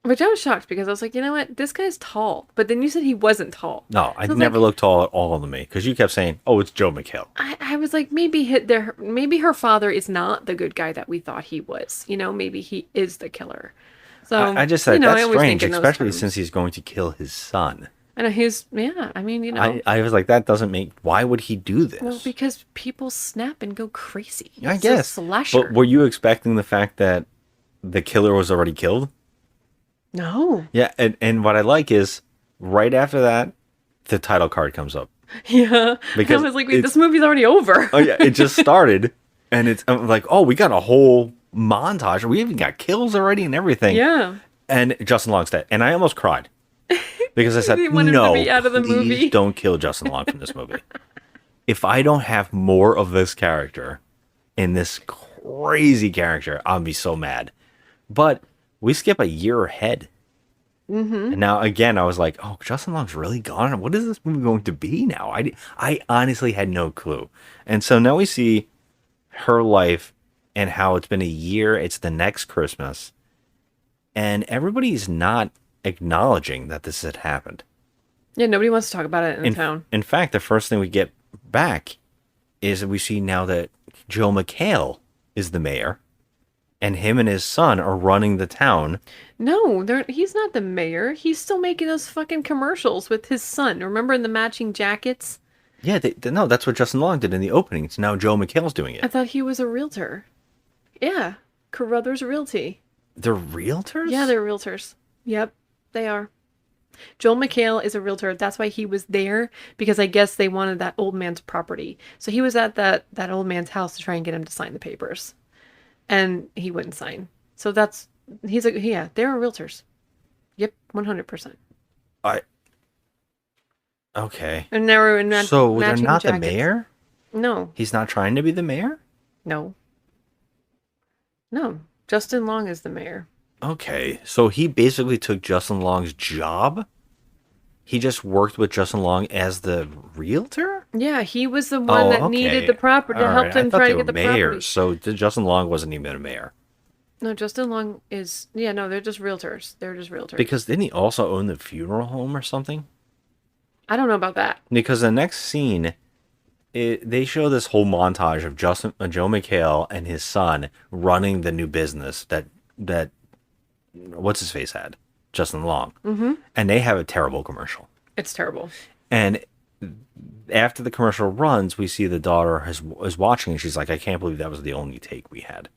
Which I was shocked because I was like, you know what? This guy's tall. But then you said he wasn't tall. No, I So was never like, looked tall at all to me because you kept saying, "Oh, it's Joe McHale." I was like, maybe maybe her father is not the good guy that we thought he was. You know, maybe he is the killer. So I just said you know, I that's always strange, think in those especially terms. since he's going to kill his son. I know yeah. I mean, you know, I was like, that doesn't make. Why would he do this? well, because people snap and go crazy. I It's a guess. slasher. But were you expecting the fact that the killer was already killed? No. Yeah, and what I like is right after that, the title card comes up. Yeah. Because I was like, wait, it's- this movie's already over. Oh yeah, it just started, and I'm like, oh, we got a whole montage. We even got kills already and everything. Yeah. And Justin Long's dead, and I almost cried because I said, You want him to no, be out of the please movie." don't kill Justin Long from this movie. If I don't have more of this character in this crazy character, I'll be so mad. But we skip a year ahead. Mm-hmm. And now again, I was like, "Oh, Justin Long's really gone. What is this movie going to be now?" I honestly had no clue. And so now we see her life and how it's been a year. It's the next Christmas, and everybody's not acknowledging that this had happened. Yeah, nobody wants to talk about it in town. In fact, the first thing we get back is that we see now that Joe McHale is the mayor, and him and his son are running the town. No, he's not the mayor. He's still making those fucking commercials with his son. Remember in the matching jackets? Yeah, no, that's what Justin Long did in the opening. It's now Joe McHale's doing I it. thought he was a realtor. Yeah, Carruthers Realty. They're realtors? Yeah, they're realtors. Yep, they are. Joel McHale is a realtor. That's why he was there, because I guess they wanted that old man's property. So he was at that old man's house to try and get him to sign the papers. And he wouldn't sign. So they're realtors. Yep, 100%. Okay. And they were in So they're matching not the jackets. mayor? No, He's not trying to be the mayor? no. No, Justin Long is the mayor. Okay. So he basically took Justin Long's job? He just worked with Justin Long as the realtor? Yeah, he was the one that needed the property, All helped right. him I thought try they to were get the mayors, property. So Justin Long wasn't even a mayor. No, Justin Long is, yeah, no, they're just realtors. They're just realtors. Because didn't he also own the funeral home or something? I don't know about that. Because the next scene, they show this whole montage of Joe McHale and his son running the new business that what's his face had, Justin Long, and they have a terrible commercial. It's terrible. And after the commercial runs, we see the daughter is watching, and she's like, "I can't believe that was the only take we had.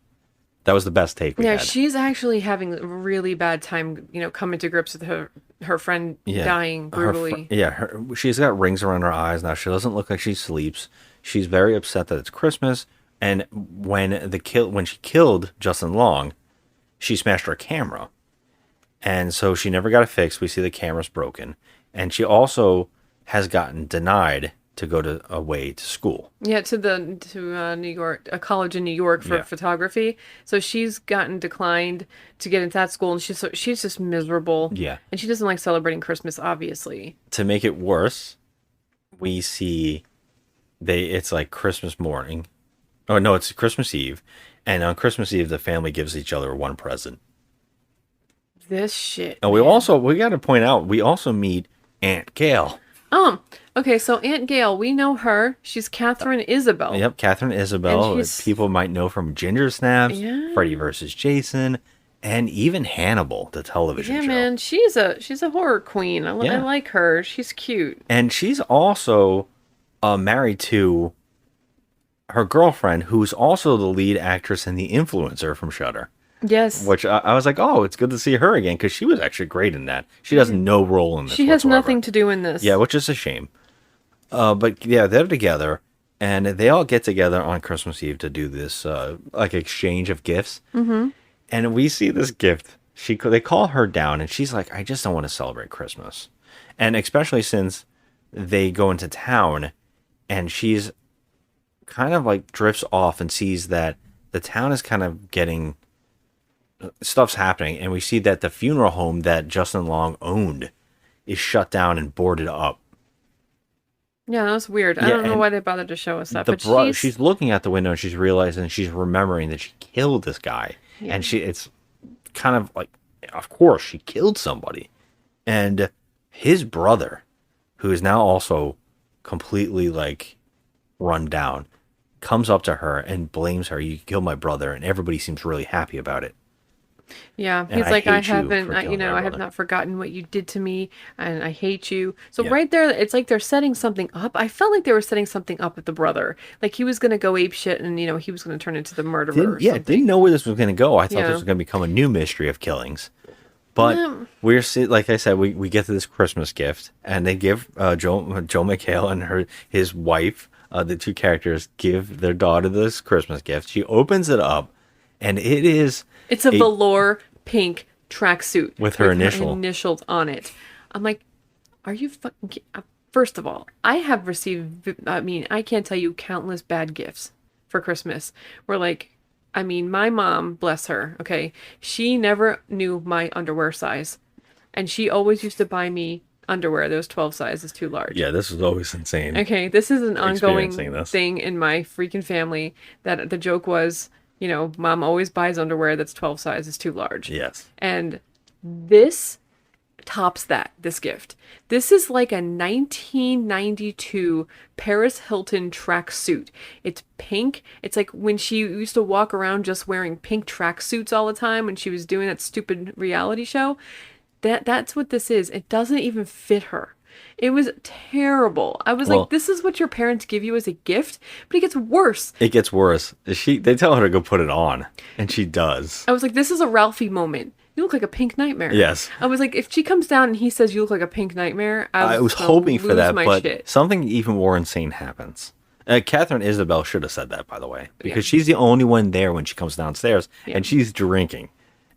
That was the best take we Yeah, had." she's actually having a really bad time, coming to grips with her friend dying brutally. She's got rings around her eyes now. She doesn't look like she sleeps. She's very upset that it's Christmas. And when she killed Justin Long, she smashed her camera, and so she never got it fixed. We see the camera's broken, and she also has gotten denied to go away to school. Yeah, to New York, a college in New York for photography. So she's gotten declined to get into that school, and she's just miserable. Yeah. And she doesn't like celebrating Christmas, obviously. To make it worse, we see it's like Christmas morning. Oh no, it's Christmas Eve, and on Christmas Eve the family gives each other one present. This shit. And we got to point out, we also meet Aunt Gail. Okay, so Aunt Gail, we know her. She's Catherine Isabel. Yep, Catherine Isabel, And who she's- people might know from Ginger Snaps, Yeah. Freddy vs. Jason, and even Hannibal, the television Yeah, show. man, she's a horror queen. I Yeah. like her. She's cute. And she's also married to her girlfriend, who's also the lead actress in The Influencer from Shudder. Yes. Which I was like, oh, it's good to see her again, because she was actually great in that. She has no role in this She has whatsoever. nothing to do in this. Yeah, which is a shame. But yeah, they're together, and they all get together on Christmas Eve to do this like exchange of gifts. Mm-hmm. And we see this gift. They call her down, and she's like, I just don't want to celebrate Christmas. And especially since they go into town, and she's kind of like drifts off and sees that the town is kind of getting... stuff's happening, and we see that the funeral home that Justin Long owned is shut down and boarded up. Yeah, that was weird. I Yeah, don't know and why they bothered to show us that. But she's looking out the window, and she's realizing, she's remembering that she killed this guy, and it's kind of like Of course, she killed somebody. And his brother, who is now also completely like run down, comes up to her and blames her. You killed my brother, and everybody seems really happy about it. Yeah, And he's I like, I hate you haven't, for I, killing my I have brother. not forgotten what you did to me, and I hate you. So Yeah. right there, it's like they're setting something up. I felt like they were setting something up with the brother, like he was gonna go ape shit, and he was gonna turn into the murderer. Or something. Didn't know where this was going to go. I thought Yeah. this was going to become a new mystery of killings. But like I said, we get to this Christmas gift, and they give Joe McHale and his wife, the two characters, give their daughter this Christmas gift. She opens it up, and it's a velour pink tracksuit with her initials on it. I'm like, are you fucking? First of all, I have received. I mean, I can't tell you countless bad gifts for Christmas. Where like, I mean, my mom, bless her. Okay, she never knew my underwear size, and she always used to buy me underwear. Those 12 size is too large. Yeah, this was always insane. Okay, this is an ongoing Experiencing this. thing in my freaking family. That the joke was, mom always buys underwear that's 12 size is too large. Yes. And this tops this gift. This is like a 1992 Paris Hilton tracksuit. It's pink. It's like when she used to walk around just wearing pink tracksuits all the time when she was doing that stupid reality show. That's what this is. It doesn't even fit her. It was terrible. I was like, this is what your parents give you as a gift, but it gets worse. It gets worse. They tell her to go put it on, and she does. I was like, this is a Ralphie moment. You look like a pink nightmare. Yes. I was like, if she comes down and he says you look like a pink nightmare, I was gonna hoping for lose that, my but shit. something even more insane happens. Catherine Isabel should have said that, by the way, because she's the only one there when she comes downstairs, and she's drinking.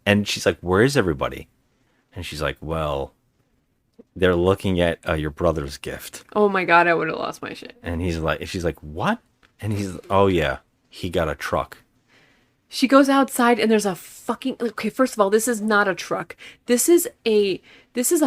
And she's like, where's everybody? And she's like, well, they're looking at your brother's gift. Oh my God, I would have lost my shit. And she's like, what? And he's, oh yeah, he got a truck. She goes outside and there's a fucking, okay, first of all, this is not a truck. This is a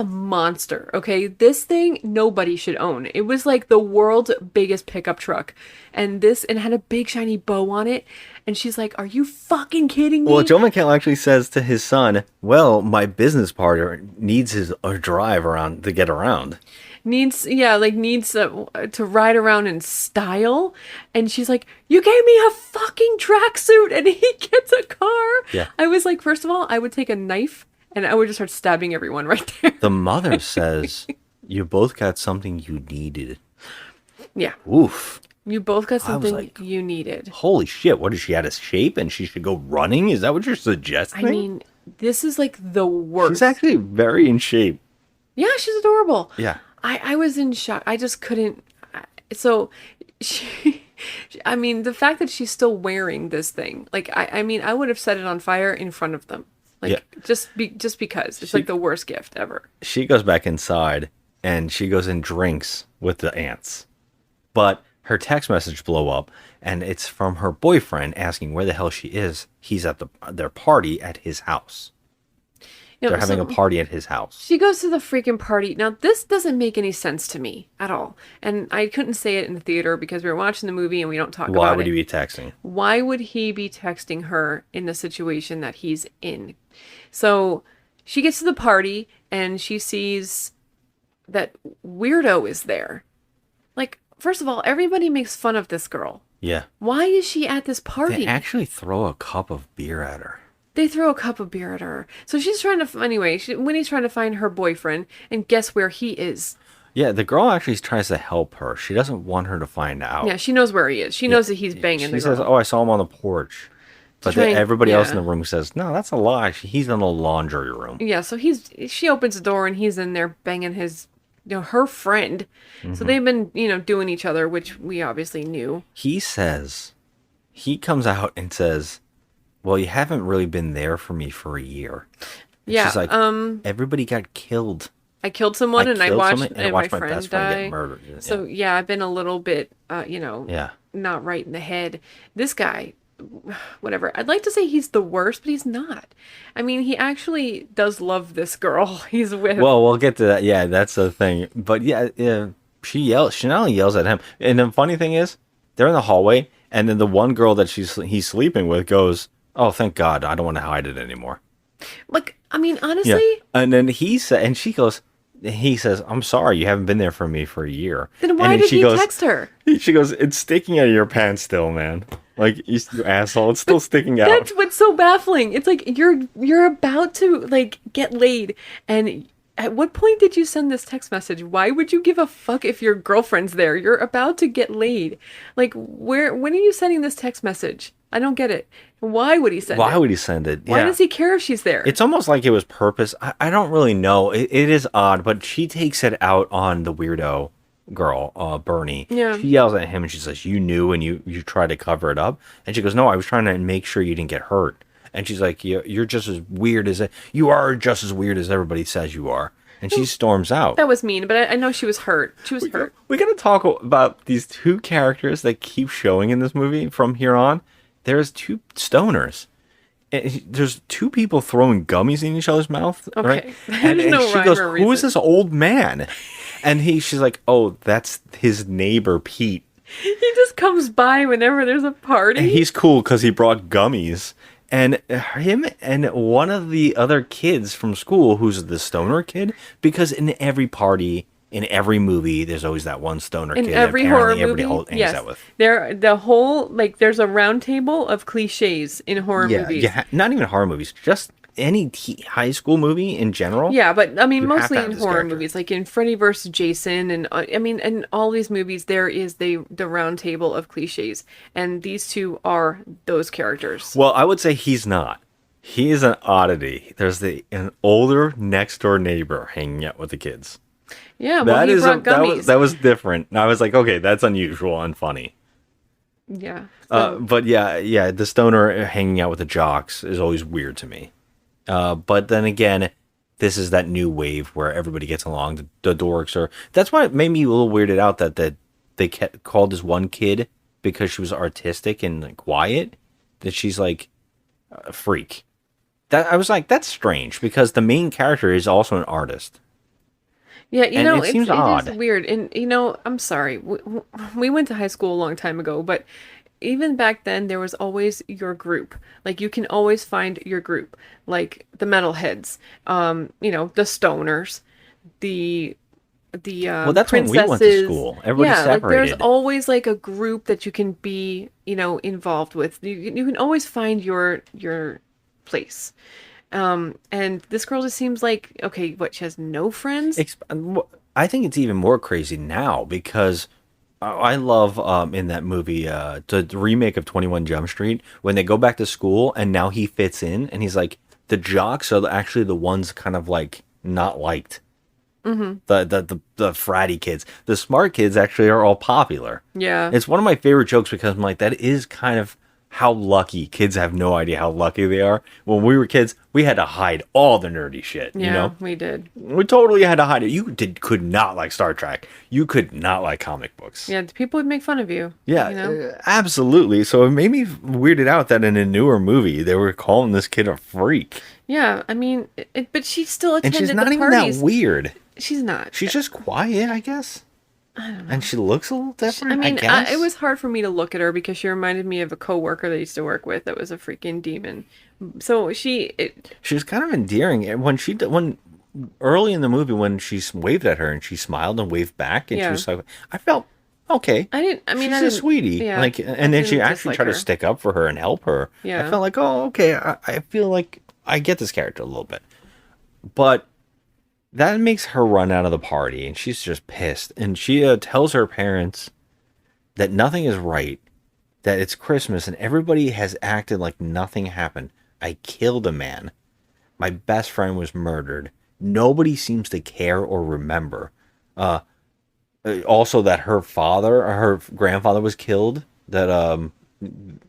monster, okay? This thing nobody should own. It was like the world's biggest pickup truck. And it had a big shiny bow on it. And she's like, are you fucking kidding me? Well, Joe McHale actually says to his son, well, my business partner needs a drive around to get around. Needs to ride around in style. And she's like, you gave me a fucking tracksuit, and he gets a car. Yeah. I was like, first of all, I would take a knife and I would just start stabbing everyone right there. The mother says, you both got something you needed. Yeah. Oof. You both got something like, you needed. Holy shit, what is she out of shape and she should go running? Is that what you're suggesting? I mean, this is like the worst. She's actually very in shape. Yeah, she's adorable. Yeah. I was in shock. I just couldn't. So, I mean, the fact that she's still wearing this thing, like, I mean, I would have set it on fire in front of them. Like, just because. It's like the worst gift ever. She goes back inside and she goes and drinks with the ants. But her text message blow up, and it's from her boyfriend asking where the hell she is. He's at their party at his house. They're having a party at his house. She goes to the freaking party. Now, this doesn't make any sense to me at all. And I couldn't say it in the theater because we were watching the movie and we don't talk about it. Why would he be texting? Why would he be texting her in the situation that he's in? So she gets to the party and she sees that weirdo is there. Like, first of all, everybody makes fun of this girl. Yeah. Why is she at this party? They actually throw a cup of beer at her. They throw a cup of beer at her. So she's trying to, anyway, Winnie's trying to find her boyfriend, and guess where he is? Yeah, the girl actually tries to help her. She doesn't want her to find out. Yeah, she knows where he is. She knows that he's banging the girl. She says, oh, I saw him on the porch. But everybody else in the room says, no, that's a lie. He's in the laundry room. Yeah, so she opens the door, and he's in there banging her friend. Mm-hmm. So they've been, doing each other, which we obviously knew. He comes out and says, well, you haven't really been there for me for a year. And yeah. She's like, everybody got killed. I killed someone and I watched my friend best die. friend get murdered. So yeah, I've been a little bit, not right in the head. This guy, whatever. I'd like to say he's the worst, but he's not. I mean, he actually does love this girl he's with. Well, we'll get to that. Yeah, that's the thing. But yeah, she not only yells at him, and the funny thing is, they're in the hallway, and then the one girl that he's sleeping with goes, oh, thank God, I don't want to hide it anymore. Like, I mean, Yeah. honestly, And then she goes, he says, I'm sorry, you haven't been there for me for a year. then And why then did she he goes, text her? She goes, it's sticking out of your pants still, man. Like, you asshole, it's still sticking out. That's what's so baffling. It's like you're about to like get laid, and at what point did you send this text message? Why would you give a fuck if your girlfriend's there? You're about to get laid. Like, when are you sending this text message? I don't get it. Why would he send it? Why would he send it? Why does he care if she's there? It's almost like it was purpose. I don't really know. It is odd, but she takes it out on the weirdo girl, Bernie. Yeah. She yells at him and she says, you knew and you tried to cover it up. And she goes, no, I was trying to make sure you didn't get hurt. And she's like, you're just as weird as you are just as weird as everybody says you are. And she storms out. That was mean, but I know she was hurt. She was hurt. We got to talk about these two characters that keep showing in this movie from here on. There's two stoners. There's two people throwing gummies in each other's mouth, Okay. right? There's no she rhyme goes, or "Who is reason." this old man?" And she's like, "Oh, that's his neighbor Pete." He just comes by whenever there's a party. And he's cool because he brought gummies. And him and one of the other kids from school, who's the stoner kid, because in every party, in every movie, there's always that one stoner in kid every that horror apparently movie, everybody hangs out with. There's a round table of cliches in horror movies. Yeah, not even horror movies, just any high school movie in general. Yeah, but I mean, You have mostly to have in this horror character. movies, like in Freddy vs. Jason, and I mean, in all these movies, there is the round table of cliches, and these two are those characters. Well, I would say he's not. He is an oddity. There's an older next door neighbor hanging out with the kids. Yeah, well, he brought gummies. that was different. And I was like, okay, that's unusual and funny. Yeah. But yeah, the stoner hanging out with the jocks is always weird to me. But then again, this is that new wave where everybody gets along. The dorks are. That's why it made me a little weirded out that they called this one kid because she was artistic and like, quiet. That she's like a freak. That I was like, that's strange because the main character is also an artist. Yeah, you And know, it seems it odd. is weird. And, you know, I'm sorry. We went to high school a long time ago, but even back then, there was always your group. Like, you can always find your group. Like, the metalheads, you know, the stoners, the Well, that's when princesses. we went to school. Everybody's Like, there's separated. always, like, a group that you can be, you know, involved with. You can always find your place. And this girl just seems like, okay, what, she has no friends? I think it's even more crazy now because I love in that movie the remake of 21 Jump Street when they go back to school and now he fits in and he's like the jocks are actually the ones kind of like not liked. Mm-hmm. The fratty kids, the smart kids actually are all popular. Yeah. It's one of my favorite jokes because I'm like, that is kind of how lucky kids have no idea how lucky they are. When we were kids, we had to hide all the nerdy shit. Yeah, You know, we did. we totally had to hide it. Could not like Star Trek. You could not like comic books. Yeah, people would make fun of you. Yeah, You know? absolutely. So it made me weirded out that in a newer movie they were calling this kid a freak, Yeah, I mean, but she still and attended she's not the even parties. that weird. She's not. She's just quiet, I guess. I don't know. And she looks a little different. I mean, guess. it was hard for me to look at her because she reminded me of a coworker that I used to work with that was a freaking demon. So she was kind of endearing. And when early in the movie when she waved at her and she smiled and waved back and she Yeah. was like, I felt okay. she's She's a sweetie. Yeah, Like, I and then she didn't actually dislike tried to her. stick up for her and help her. Yeah. I felt like, oh, okay. I feel like I get this character a little bit, but that makes her run out of the party, and she's just pissed. And she tells her parents that nothing is right, that it's Christmas, and everybody has acted like nothing happened. I killed a man. My best friend was murdered. Nobody seems to care or remember. Also, that her grandfather was killed. That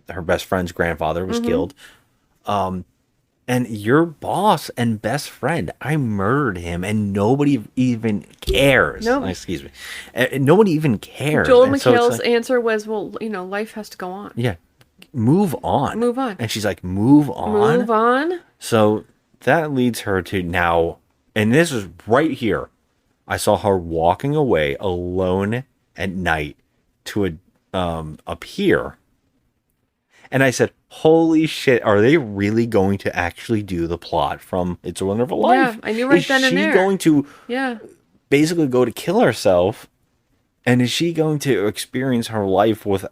her best friend's grandfather was killed. And your boss and best friend, I murdered him, and nobody even cares. No. Excuse me. Nobody even cares. Joel And so it's McHale's like, answer was, well, you know, life has to go on. yeah, move on. Move on. And she's like, move on. Move on. So that leads her to now, and this is right here. I saw her walking away alone at night to a pier. And I said, holy shit, are they really going to actually do the plot from It's a Wonderful Life? Yeah, I knew right then and there. Is she going to Yeah. basically go to kill herself? And is she going to experience her life with...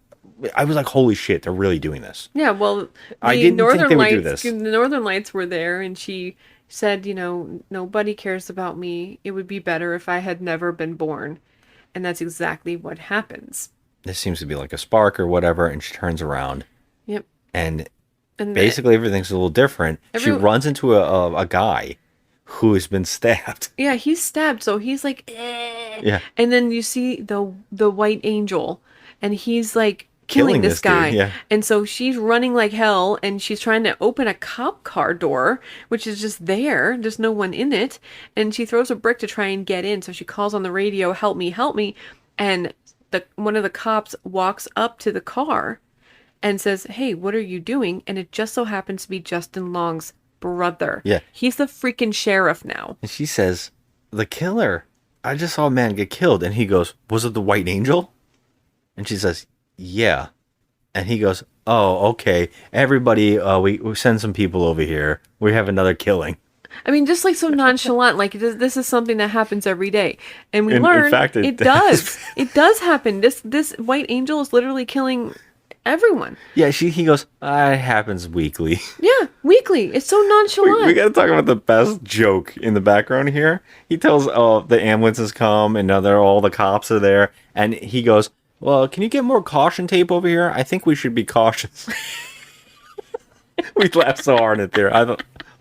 I was like, holy shit, they're really doing this. Yeah, well, I the didn't think Northern they would do Lights, this. the Northern Lights were there, and she said, nobody cares about me. It would be better if I had never been born. And that's exactly what happens. This seems to be like a spark or whatever, and she turns around. Yep. And And basically everything's a little different. She runs into a guy who has been stabbed. yeah, he's stabbed, so he's like, eh. Yeah. And then you see the white angel, and he's like killing this guy. dude, yeah. And so she's running like hell, and she's trying to open a cop car door, which is just there. There's no one in it. And she throws a brick to try and get in. So she calls on the radio, help me, help me. And one of the cops walks up to the car and says, hey, what are you doing? And it just so happens to be Justin Long's brother. Yeah. He's the freaking sheriff now. And she says, the killer. I just saw a man get killed. And he goes, was it the White Angel? And she says, yeah. And he goes, oh, okay. Everybody, we send some people over here. We have another killing. I mean, just like so nonchalant, like this is something that happens every day. And we In learn fact, it does. It does happen. This white angel is literally killing everyone. Yeah, he goes, it happens weekly. Yeah, weekly. It's so nonchalant. We got to talk about the best joke in the background here. He tells, the ambulances come and all the cops are there. And he goes, well, can you get more caution tape over here? I think we should be cautious. We laughed so hard at there. I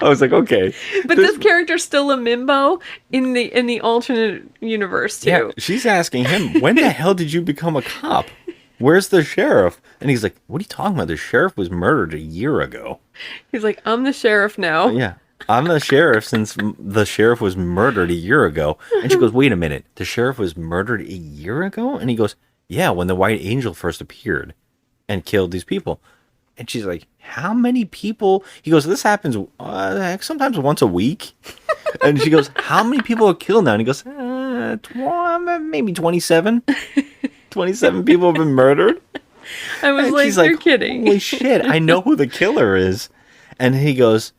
was like, okay. But this character's still a Mimbo in the alternate universe too. Yeah, she's asking him, when the hell did you become a cop? Where's the sheriff? And he's like, what are you talking about? The sheriff was murdered a year ago. He's like, I'm the sheriff now. Yeah, I'm the sheriff since the sheriff was murdered a year ago. And she goes, wait a minute. The sheriff was murdered a year ago? And he goes, yeah, when the White Angel first appeared and killed these people. And she's like, how many people? He goes, this happens sometimes once a week. And she goes, how many people are killed now? And he goes, maybe 27. 27 people have been murdered. I was And like, she's you're kidding. Holy shit, I know who the killer is. And he goes,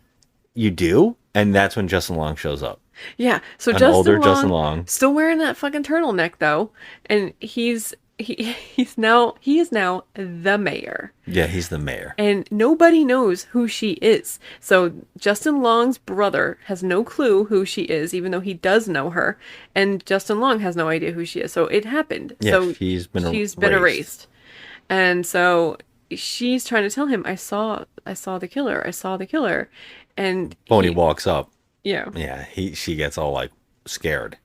you do? And that's when Justin Long shows up. Yeah. So An older Justin Long. still wearing that fucking turtleneck though, and he is now the mayor. Yeah, he's the mayor. And nobody knows who she is. So Justin Long's brother has no clue who she is, even though he does know her. And Justin Long has no idea who she is. So it happened. Yeah, so she's been erased. And so she's trying to tell him, I saw the killer. I saw the killer. And When he walks up, yeah. yeah, she gets all like scared.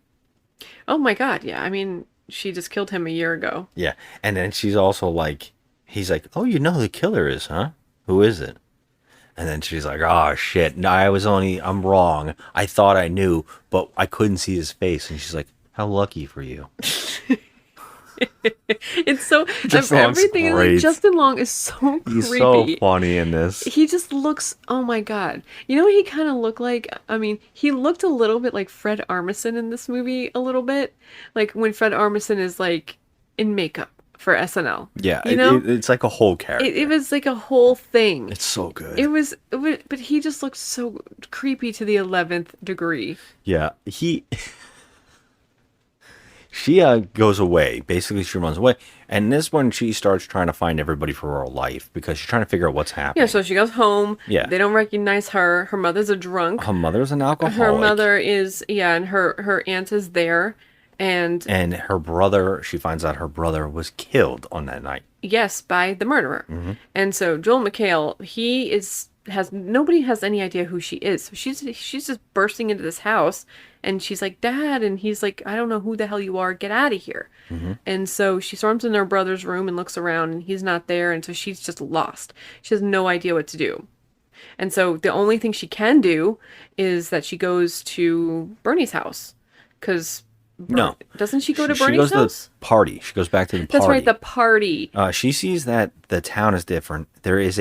Oh my God. Yeah. I mean, she just killed him a year ago. Yeah, and then she's also like, he's like, oh, you know who the killer is, huh? Who is it? And then she's like, oh, shit. No, I'm wrong. I thought I knew, but I couldn't see his face. And she's like, how lucky for you. It's so Justin Long's everything is like, great. Justin Long is so creepy. He's so funny in this. He just looks, oh my God. You know what he kind of looked like? I mean, he looked a little bit like Fred Armisen in this movie, a little bit. Like when Fred Armisen is like in makeup for SNL. Yeah, you know? it's like a whole character. It was like a whole thing. It's so good. It was, but he just looked so creepy to the 11th degree. Yeah, she goes away. Basically, she runs away. And this one, she starts trying to find everybody for her life because she's trying to figure out what's happening. Yeah, so she goes home. Yeah. They don't recognize her. Her mother's a drunk. Her mother's an alcoholic. Her mother is, yeah, and her aunt is there. And her brother, she finds out her brother was killed on that night. yes, by the murderer. Mm-hmm. And so Joel McHale, nobody has any idea who she is. So she's just bursting into this house and she's like, Dad, and he's like, I don't know who the hell you are, get out of here. Mm-hmm. And so she storms in her brother's room and looks around and he's not there, and so she's just lost. She has no idea what to do. And so the only thing she can do is that she goes to Bernie's house. Because No. doesn't she go to She Bernie's goes house? to the party. She goes back to the party. That's right, the party. She sees that the town is different. There is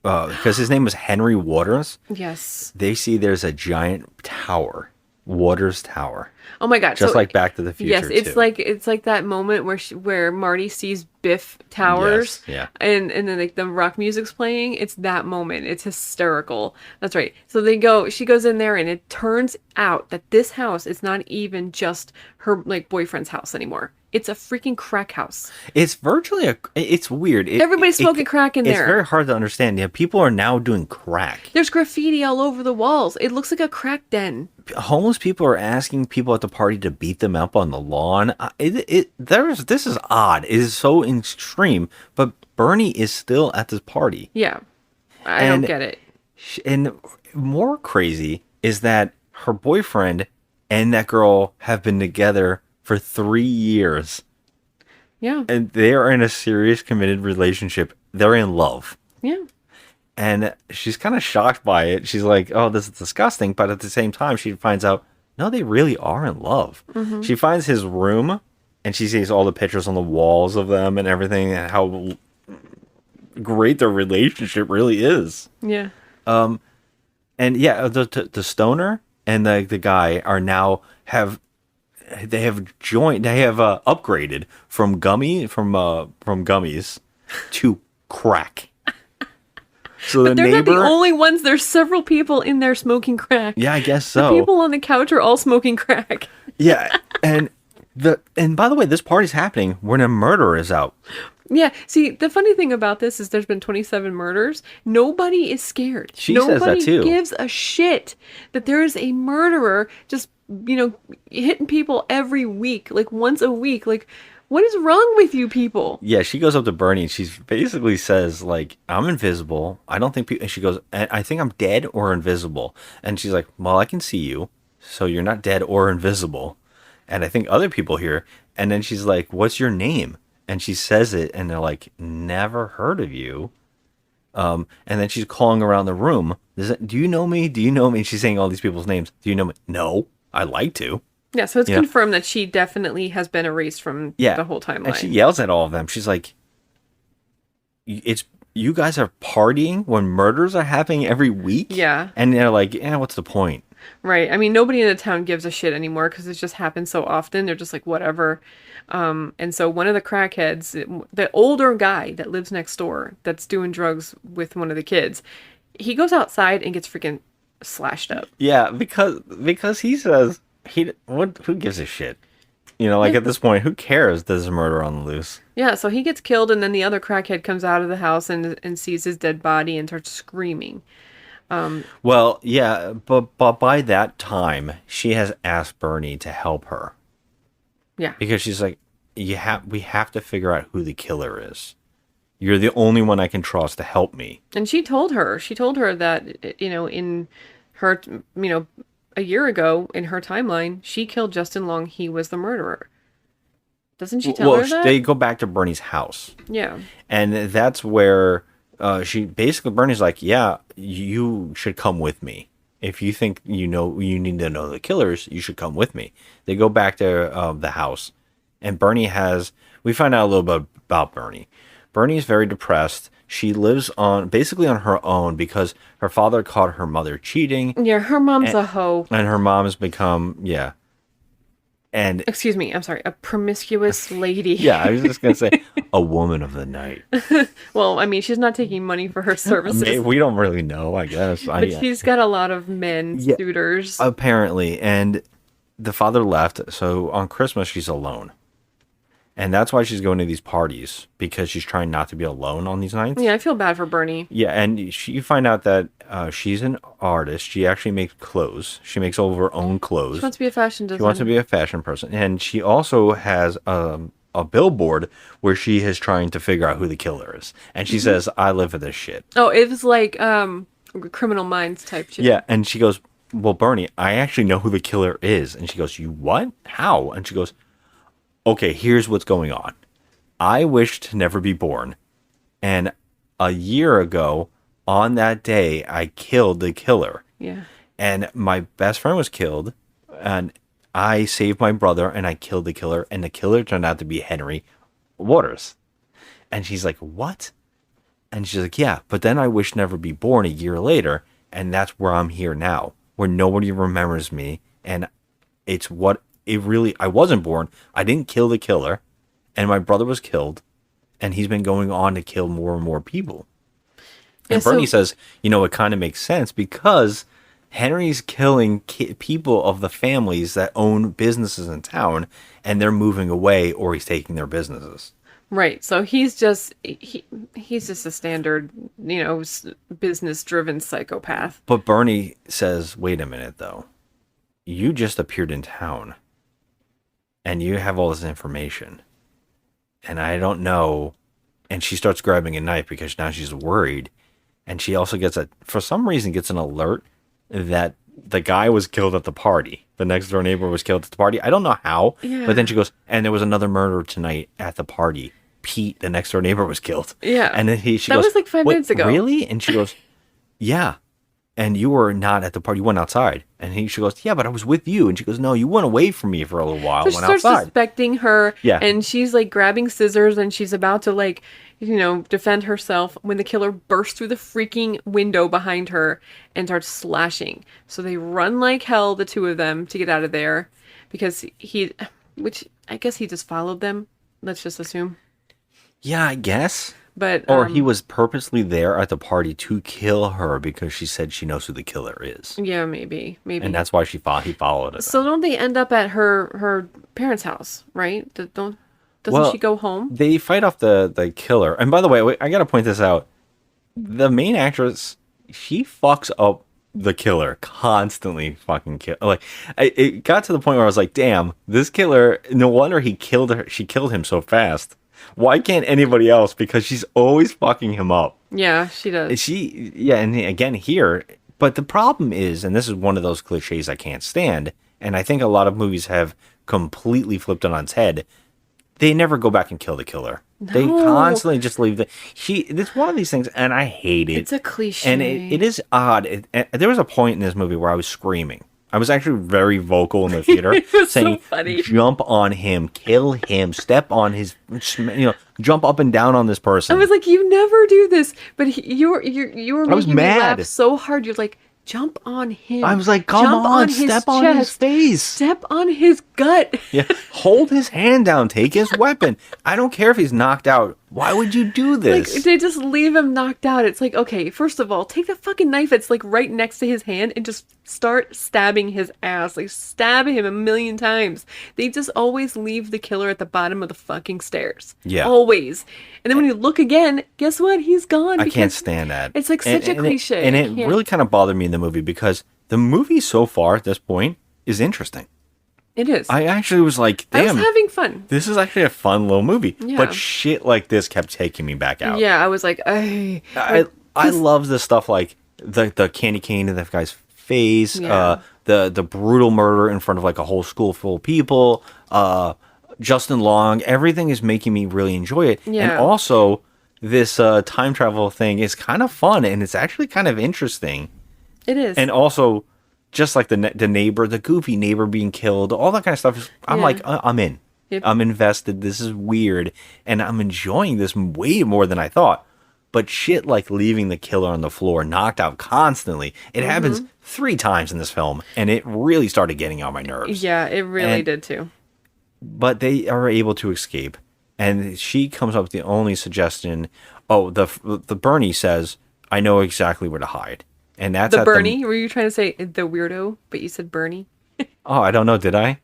because his name was Henry Waters. Yes. They see there's a giant tower Waters Tower. Oh my god! Just so, like Back to the Future. Yes, it's too. like that moment where Marty sees Biff Towers. Yes, yeah. And then like the rock music's playing. It's that moment. It's hysterical. That's right. So she goes in there, and it turns out that this house is not even just her like boyfriend's house anymore. It's a freaking crack house. It's virtually it's weird. Everybody's smoking crack in there. It's very hard to understand. Yeah, people are now doing crack. There's graffiti all over the walls. It looks like a crack den. Homeless people are asking people at the party to beat them up on the lawn. This is odd. It is so extreme. But Bernie is still at this party. Yeah, I don't get it. And more crazy is that her boyfriend and that girl have been together for 3 years. Yeah. And they are in a serious committed relationship. They're in love. Yeah. And she's kind of shocked by it. She's like, oh, this is disgusting. But at the same time, she finds out, no, they really are in love. Mm-hmm. She finds his room and she sees all the pictures on the walls of them and everything and how great their relationship really is. Yeah. And yeah, the stoner and the guy are now they have upgraded from gummies to crack. So But they're not the only ones. There's several people in there smoking crack. Yeah, I guess so. The people on the couch are all smoking crack. Yeah, and by the way, this party's happening when a murderer is out. Yeah. See, the funny thing about this is there's been 27 murders. Nobody is scared. She says that too. Nobody gives a shit that there is a murderer just, hitting people every week, like once a week. Like, what is wrong with you people? Yeah, she goes up to Bernie and she basically says, like, I'm invisible. I don't think people... And she goes, I think I'm dead or invisible. And she's like, well, I can see you. So you're not dead or invisible. And I think other people here. And then she's like, what's your name? And she says it and they're like, never heard of you. And then she's calling around the room. Do you know me? Do you know me? And she's saying all these people's names. Do you know me? No, I'd like to. Yeah, so it's confirmed that she definitely has been erased from the whole timeline. And she yells at all of them. She's like, you guys are partying when murders are happening every week? Yeah. And they're like, what's the point? Right. I mean, nobody in the town gives a shit anymore because it just happens so often. They're just like, whatever. And so one of the crackheads, the older guy that lives next door that's doing drugs with one of the kids, he goes outside and gets freaking slashed up. Yeah, because he says, who gives a shit? At this point, who cares there's a murder on the loose? Yeah, so he gets killed and then the other crackhead comes out of the house and sees his dead body and starts screaming. Well, yeah, but by that time, she has asked Bernie to help her. Yeah. Because she's like, we have to figure out who the killer is. You're the only one I can trust to help me. And she told her that, in her, a year ago in her timeline, she killed Justin Long. He was the murderer. Doesn't she tell her that? They go back to Bernie's house. Yeah. And that's where Bernie's like, yeah, you should come with me. If you think you need to know the killers, you should come with me. They go back to the house. And we find out a little bit about Bernie. Bernie is very depressed. She lives basically on her own because her father caught her mother cheating. Yeah, her mom's a hoe. And her mom has become, And excuse me, I'm sorry, a promiscuous lady. Yeah, I was just going to say, a woman of the night. Well, I mean, she's not taking money for her services. We don't really know, I guess. But she's got a lot of men suitors. Apparently. And the father left, so on Christmas, she's alone. And that's why she's going to these parties, because she's trying not to be alone on these nights. Yeah, I feel bad for Bernie. Yeah, and you find out that she's an artist. She actually makes clothes. She makes all of her own clothes. She wants to be a fashion designer. She wants to be a fashion person. And she also has a billboard where she is trying to figure out who the killer is. And she says, I live for this shit. Oh, it was like Criminal Minds type shit. Yeah, and she goes, well, Bernie, I actually know who the killer is. And she goes, you what? How? And she goes, okay, here's what's going on. I wish to never be born. And a year ago, on that day, I killed the killer. Yeah. And my best friend was killed. And I saved my brother and I killed the killer. And the killer turned out to be Henry Waters. And she's like, what? And she's like, yeah, but then I wish never be born a year later. And that's where I'm here now, where nobody remembers me. and it's what it really. I wasn't born. I didn't kill the killer, and my brother was killed, and he's been going on to kill more and more people. And Yeah, Bernie so- says, it kind of makes sense because Henry's killing people of the families that own businesses in town, and they're moving away or he's taking their businesses. Right. So he's just he's just a standard, business-driven psychopath. But Bernie says, wait a minute, though. You just appeared in town, and you have all this information, and I don't know. And she starts grabbing a knife because now she's worried. And she also for some reason, gets an alert that the guy was killed at the party. The next door neighbor was killed at the party. I don't know how, Yeah. but then she goes, and there was another murder tonight at the party. Pete, the next door neighbor, was killed. Yeah. And then she That goes, was like 5 "Wait, minutes ago." Really? And she goes, yeah. And you were not at the party. You went outside. And she goes, yeah, but I was with you. And she goes, no, you went away from me for a little while. So she Went starts outside. suspecting her, Yeah. and she's like grabbing scissors, and she's about to defend herself when the killer bursts through the freaking window behind her and starts slashing. So they run like hell, the two of them, to get out of there because which I guess he just followed them. Let's just assume. Yeah, I guess. But Or he was purposely there at the party to kill her because she said she knows who the killer is. yeah, maybe. And that's why he followed it. So don't they end up at her parents' house, right? Doesn't Well, she go home? They fight off the killer. And by the way, wait, I got to point this out. The main actress, she fucks up the killer constantly. Fucking kill. Like, it got to the point where I was like, damn, this killer, no wonder he killed her. She killed him so fast. Why can't anybody else? Because she's always fucking him up. Yeah, she does. And again here, but the problem is, and this is one of those cliches I can't stand, and I think a lot of movies have completely flipped it on its head. They never go back and kill the killer. They No. constantly just leave it's one of these things, and I hate it. It's a cliche. And it is odd. There was a point in this movie where I was screaming. I was actually very vocal in the theater, It was so saying, funny. "Jump on him, kill him, step on his, jump up and down on this person." I was like, you never do this, but you were I was making me mad. laugh so hard. You're like, jump on him. I was like, "Come Jump on, his step on his chest. face." Step on his gut. Yeah, hold his hand down, take his weapon. I don't care if he's knocked out. Why would you do Like, this? they just leave him knocked out. It's like, okay, first of all, take the fucking knife that's like right next to his hand and just start stabbing his ass. Like, stab him 1,000,000 times. They just always leave the killer at the bottom of the fucking stairs. Yeah. Always. And then when you look again, guess what? He's gone. I can't because stand that. It's like such a And cliche. and I it can't- really kind of bothered me in the movie because the movie so far at this point is interesting. It is. I actually was like, I was damn, having fun. this is actually a fun little movie. Yeah. But shit like this kept taking me back out. Yeah, I was like, I love the stuff like the candy cane in that guy's face, Yeah. the brutal murder in front of like a whole school full of people, Justin Long. Everything is making me really enjoy it. And Yeah. also this time travel thing is kind of fun and it's actually kind of interesting. It is. And also, just like the neighbor, the goofy neighbor being killed, all that kind of stuff. I'm Yeah. like, I'm in. Yep. I'm invested. This is weird, and I'm enjoying this way more than I thought. But shit, like leaving the killer on the floor, knocked out constantly. It happens 3 times in this film, and it really started getting on my nerves. yeah, it really And- did too. But they are able to escape, and she comes up with the only suggestion. Oh, the Bernie says, "I know exactly where to hide." And that's The at Bernie? Were you trying to say the weirdo, but you said Bernie? Oh, I don't know. Did I?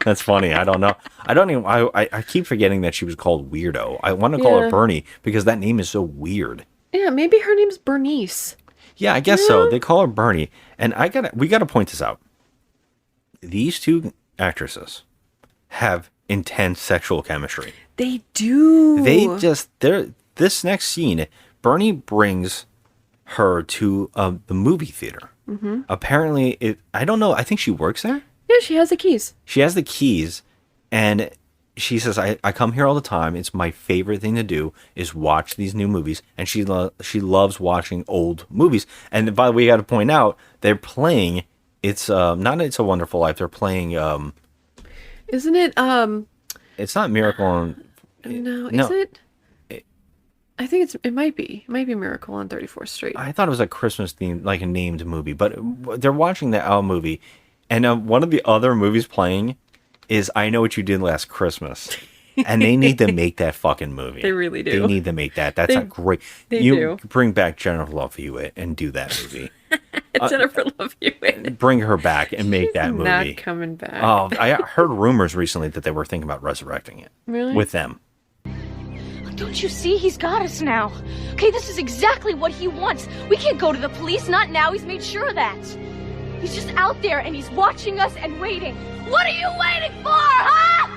That's funny. I don't know. I don't even. I keep forgetting that she was called Weirdo. I want to call her Yeah. Bernie because that name is so weird. Yeah, maybe her name's Bernice. Yeah, I guess so. They call her Bernie, and we gotta point this out. These two actresses have intense sexual chemistry. They do. This next scene, Bernie brings her to the movie theater. Mm-hmm. Apparently, I don't know. I think she works there. Yeah, she has the keys. She has the keys, and she says, I come here all the time. It's my favorite thing to do is watch these new movies. And she loves watching old movies. And by the way, you got to point out, they're playing, it's not It's a Wonderful Life. They're playing, Isn't it? it's not Miracle on... No, is it? I think it might be. It might be Miracle on 34th Street. I thought it was a Christmas theme, like a named movie. But they're watching the movie. And one of the other movies playing is I Know What You Did Last Christmas. And they need to make that fucking movie. They really do. They need to make that. That's a great. They you do. Bring back Jennifer Love Hewitt and do that movie. Jennifer Love Hewitt. Bring her back and make She's that movie. not coming back. Oh, I heard rumors recently that they were thinking about resurrecting it. Really? With them. Don't you see? He's got us now. Okay, this is exactly what he wants. We can't go to the police, not now. He's made sure of that. He's just out there and he's watching us and waiting. What are you waiting for, huh?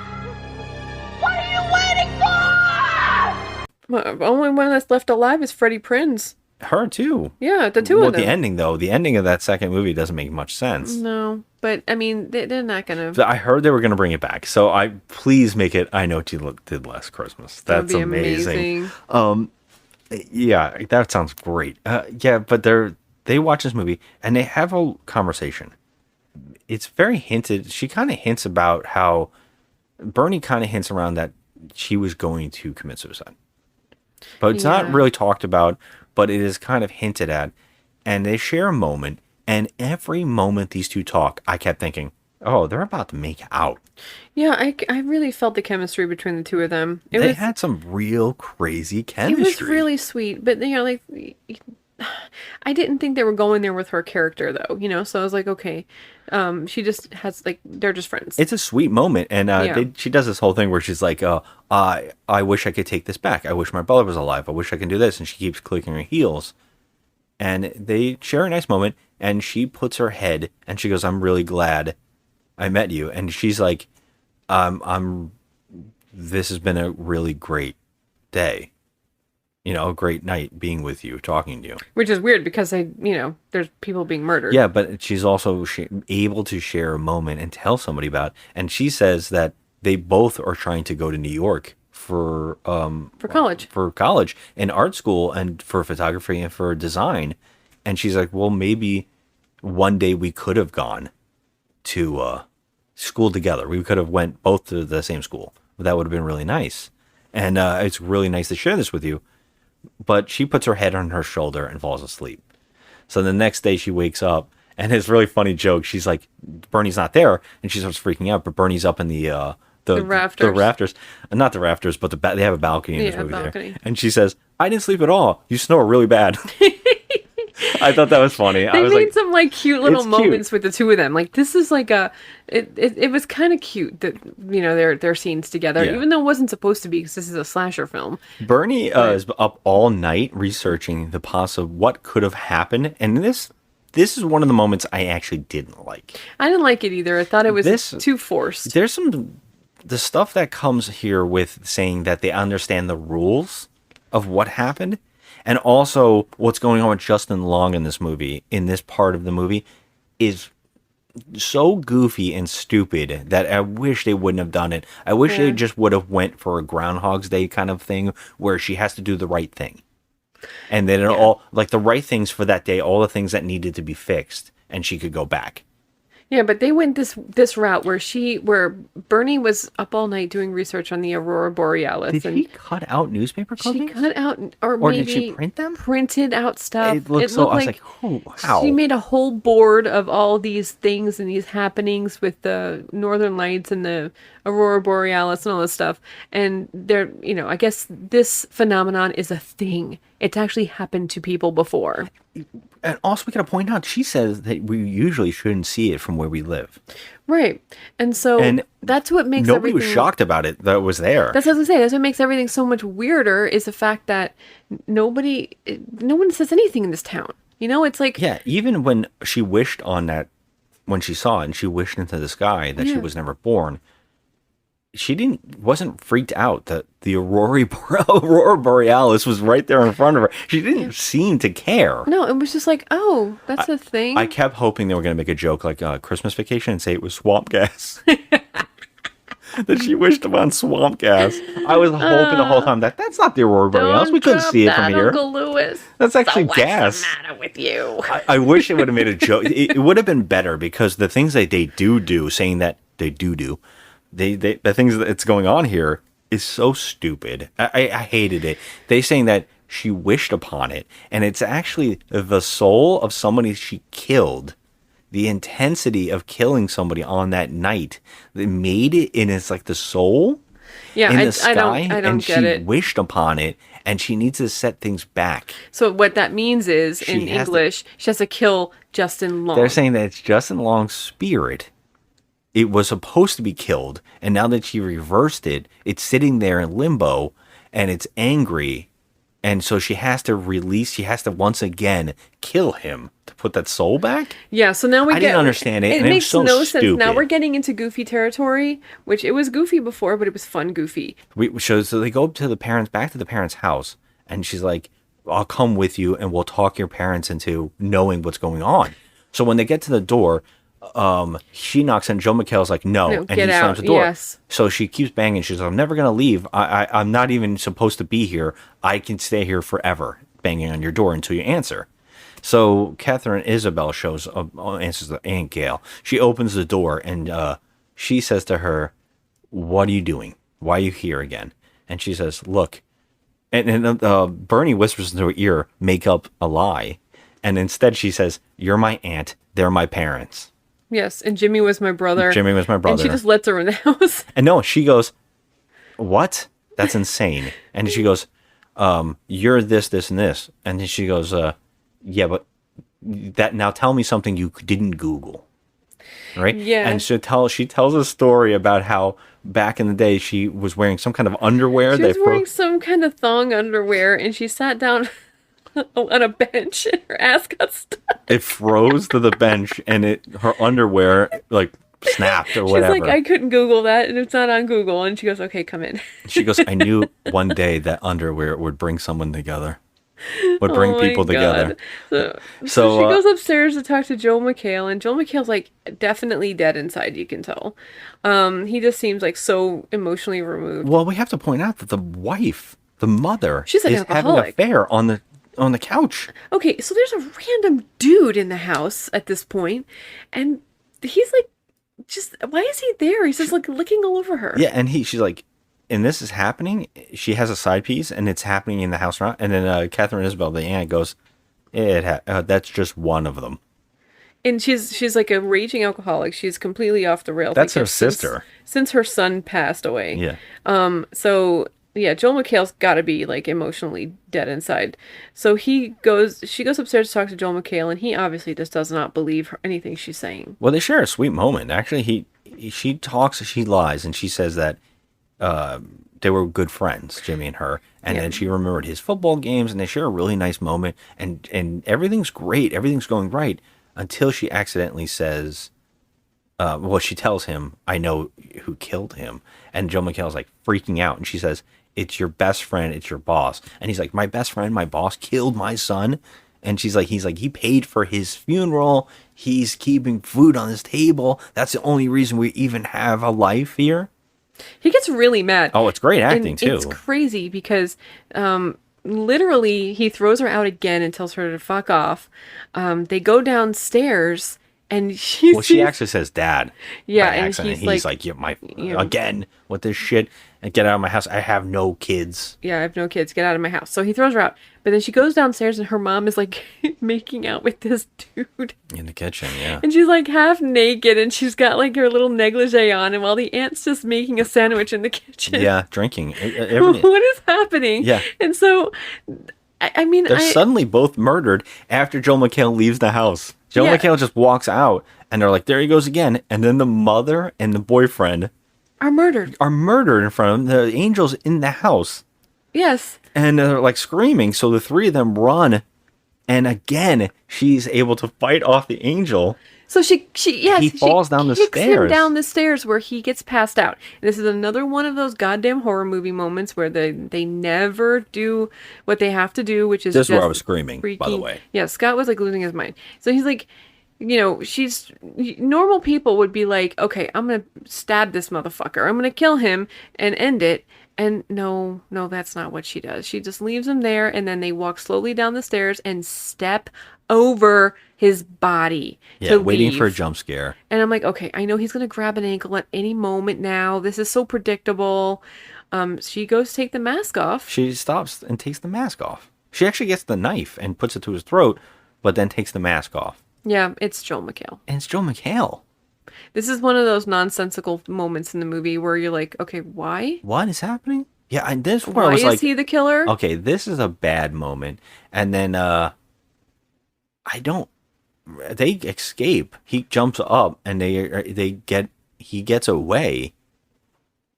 What are you waiting for? Well, the only one that's left alive is Freddie Prinze. Her too. Yeah, the two of them. The ending though, the ending of that second movie doesn't make much sense. No, but I mean, they're not gonna. I heard they were gonna bring it back, so please make it. I Know What You Did Last Christmas. That's That'd be amazing. amazing. Yeah, that sounds great. Yeah, but they watch this movie and they have a conversation. It's very hinted. She kind of hints about how Bernie kind of hints around that she was going to commit suicide, but it's not really talked about. But it is kind of hinted at, and they share a moment. And every moment these two talk, I kept thinking, "Oh, they're about to make out." Yeah, I really felt the chemistry between the two of them. They had some real crazy chemistry. It was really sweet, but like, I didn't think they were going there with her character though, So I was like, okay, she just has they're just friends. It's a sweet moment, and she does this whole thing where she's like, I wish I could take this back. I wish my brother was alive. I wish I could do this, and she keeps clicking her heels. And they share a nice moment, and she puts her head, and she goes, "I'm really glad I met you." And she's like, this has been a really great day. A great night being with you, talking to you. Which is weird because there's people being murdered. Yeah, but she's also able to share a moment and tell somebody about it. And she says that they both are trying to go to New York for college. For college and art school and for photography and for design. And she's like, well, maybe one day we could have gone to school together. We could have went both to the same school. That would have been really nice. And it's really nice to share this with you. But she puts her head on her shoulder and falls asleep. So the next day she wakes up, and it's a really funny joke. She's like, Bernie's not there, and she starts freaking out. But Bernie's up in the rafters. The rafters, not the rafters, but they have a balcony in this movie there. And she says, "I didn't sleep at all. You snore really bad." I thought that was funny. They made some cute little moments with the two of them. This is it was kind of cute that their scenes together, even though it wasn't supposed to be because this is a slasher film. Bernie is up all night researching the what could have happened, and this is one of the moments I actually didn't like. I didn't like it either. I thought it was too forced. There's the stuff that comes here with saying that they understand the rules of what happened. And also, what's going on with Justin Long in this movie, in this part of the movie, is so goofy and stupid that I wish they wouldn't have done it. I wish they just would have went for a Groundhog's Day kind of thing, where she has to do the right thing. And then all, the right things for that day, all the things that needed to be fixed, and she could go back. Yeah, but they went this route where Bernie was up all night doing research on the Aurora Borealis. Did he cut out newspaper clippings? She cut out, or maybe did she print them? Printed out stuff. It looked I was like, oh, wow. She made a whole board of all these things and these happenings with the Northern Lights and the Aurora Borealis and all this stuff. And I guess this phenomenon is a thing. It's actually happened to people before. And also, we got to point out, she says that we usually shouldn't see it from where we live. Right. And so that's what makes nobody was shocked about it that it was there. That's what I was going to say. That's what makes everything so much weirder is the fact that no one says anything in this town. It's like... Yeah, even when she wished on that, when she saw it and she wished into the sky that she was never born, she wasn't freaked out that the Aurora Borealis was right there in front of her. She didn't seem to care. No, it was just like, oh, that's a thing. I kept hoping they were going to make a joke like Christmas Vacation and say it was swamp gas. That she wished upon swamp gas. I was hoping the whole time that's not the Aurora Borealis. We couldn't see it from here. Uncle Lewis. That's actually gas. What's the matter with you? I wish it would have made a joke. It would have been better because the things that they do, saying that they do. The things that's going on here is so stupid. I hated it. They saying that she wished upon it, and it's actually the soul of somebody she killed the intensity of killing somebody on that night, they made it, and it's like the soul Yeah, in I the sky, don't and get she it. wished upon it, and she needs to set things back. So what that means is, She in has to- English, she has to kill Justin Long. They're saying that it's Justin Long's spirit. It was supposed to be killed, and now that she reversed it, it's sitting there in limbo, and it's angry, and so she has to once again kill him to put that soul back. Yeah, so now we I get... didn't understand it, It and it was makes so no sense. Now stupid. we're getting into goofy territory, which it was goofy before, but it was fun goofy. So they go back to the parents' house, and she's like, I'll come with you, and we'll talk your parents into knowing what's going on. So when they get to the door, she knocks, and Joe McHale's like, no, and get he out. slams the door. Yes. So she keeps banging. She's like, I'm never going to leave. I'm not even supposed to be here. I can stay here forever, banging on your door until you answer. So Catherine Isabel answers the Aunt Gail. She opens the door, and she says to her, what are you doing? Why are you here again? And she says, look. And Bernie whispers into her ear, make up a lie. And instead she says, you're my aunt. They're my parents. Yes, and Jimmy was my brother. Jimmy was my And brother. she just lets her in the house. And no, she goes, what? That's insane. And she goes, you're this, this, and this. And then she goes, yeah, but now tell me something you didn't Google. Right? Yeah. And she tells a story about how back in the day she was wearing some kind of underwear. She was wearing some kind of thong underwear, and she sat down on a bench, and her ass got stuck. It froze to the bench, and her underwear like snapped or whatever. She's like, I couldn't Google that, and it's not on Google. And she goes, okay, come in. She goes, I knew one day that underwear would bring someone together. Would bring Oh my people together. God. So So, she goes upstairs to talk to Joel McHale, and Joel McHale's like definitely dead inside, you can tell. He just seems like so emotionally removed. Well, we have to point out that the wife, the mother, She's an is having an alcoholic. affair on the couch. Okay, so there's a random dude in the house at this point, and he's like, just why is he there? He's just like licking all over her. Yeah, and she's like, and this is happening. She has a side piece, and it's happening in the house around. And then Catherine Isabel, the aunt, goes, that's just one of them. And she's like a raging alcoholic. She's completely off the rails. That's like, her sister. Since her son passed away. Yeah. So yeah, Joel McHale's got to be like emotionally dead inside. So she goes upstairs to talk to Joel McHale, and he obviously just does not believe anything she's saying. Well, they share a sweet moment. Actually, she talks, she lies, and she says that they were good friends, Jimmy and her. And then she remembered his football games, and they share a really nice moment. And everything's great. Everything's going right until she accidentally says, she tells him, I know who killed him. And Joe McHale's like freaking out. And she says, it's your best friend. It's your boss. And he's like, my best friend, my boss killed my son. And he's like, he paid for his funeral. He's keeping food on his table. That's the only reason we even have a life here. He gets really mad. Oh, it's great acting And too. It's crazy because literally he throws her out again and tells her to fuck off. They go downstairs, and she actually says dad. Yeah, by and accident. he's like, yeah, you know, again with this shit, and get out of my house. I have no kids. yeah, I have no kids. Get out of my house. So he throws her out. But then she goes downstairs, and her mom is like making out with this dude In the kitchen, yeah. and she's like half naked, and she's got like her little negligee on, and while the aunt's just making a sandwich in the kitchen. Yeah, drinking. What is happening? Yeah. And so, I mean, They're suddenly both murdered after Joe McHale leaves the house. Joe Yeah. McHale just walks out, and they're like, there he goes again. And then the mother and the boyfriend are murdered. Are murdered in front of them. The angel's in the house. Yes. And they're like screaming. So the three of them run. And again, she's able to fight off the angel. So he falls down the kicks him stairs. down the stairs where he gets passed out. And this is another one of those goddamn horror movie moments where they never do what they have to do, which is This is where just I was screaming, by the way. Yeah, Scott was like losing his mind. So he's like, normal people would be like, okay, I'm gonna stab this motherfucker. I'm gonna kill him and end it. And no, that's not what she does. She just leaves him there, and then they walk slowly down the stairs and step over his body. Yeah, waiting for a jump scare. And I'm like, okay, I know he's going to grab an ankle at any moment now. This is so predictable. She goes to take the mask off. She stops and takes the mask off. She actually gets the knife and puts it to his throat, but then takes the mask off. Yeah, it's Joel McHale. And it's Joel McHale. This is one of those nonsensical moments in the movie where you're like, okay, why? What is happening? Yeah, and this part Why was is like, he the killer? okay, this is a bad moment. And then they escape. He jumps up and he gets away.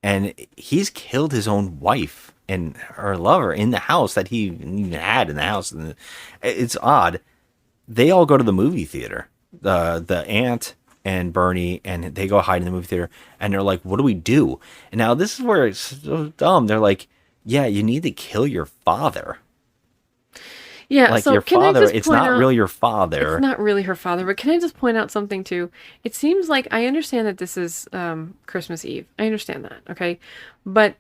And he's killed his own wife and her lover in the house that he even had in the house. And it's odd. They all go to the movie theater. The aunt and Bernie, and they go hide in the movie theater. And they're like, what do we do? And now this is where it's so dumb. They're like, yeah, you need to kill your father. Yeah, Like so your can I father, just it's point not out- really your father. It's not really her father, but can I just point out something too? It seems like I understand that this is Christmas Eve. I understand that, okay? But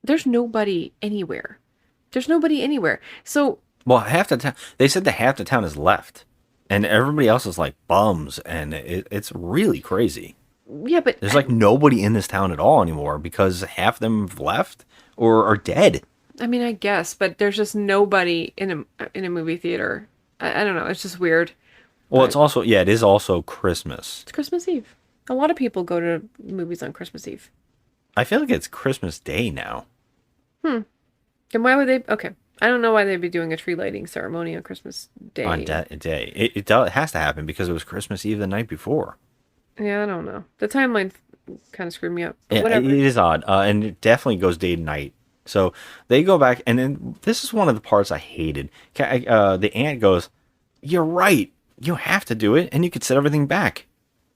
there's nobody anywhere. There's nobody anywhere. So Well, half the town, they said that half the town is left. And everybody else is like bums. And it's really crazy. yeah, but There's like nobody in this town at all anymore because half of them have left or are dead. I mean, I guess, but there's just nobody in a movie theater. I don't know. It's just weird. Well, it's also, yeah, it is also Christmas. It's Christmas Eve. A lot of people go to movies on Christmas Eve. I feel like it's Christmas Day now. And why would they? Okay, I don't know why they'd be doing a tree lighting ceremony on Christmas Day. On that day. It has to happen because it was Christmas Eve the night before. Yeah, I don't know. The timeline kind of screwed me up. But Yeah, whatever. it is odd. And it definitely goes day to night. So they go back, and then this is one of the parts I hated. The aunt goes, "You're right. You have to do it, and you could set everything back."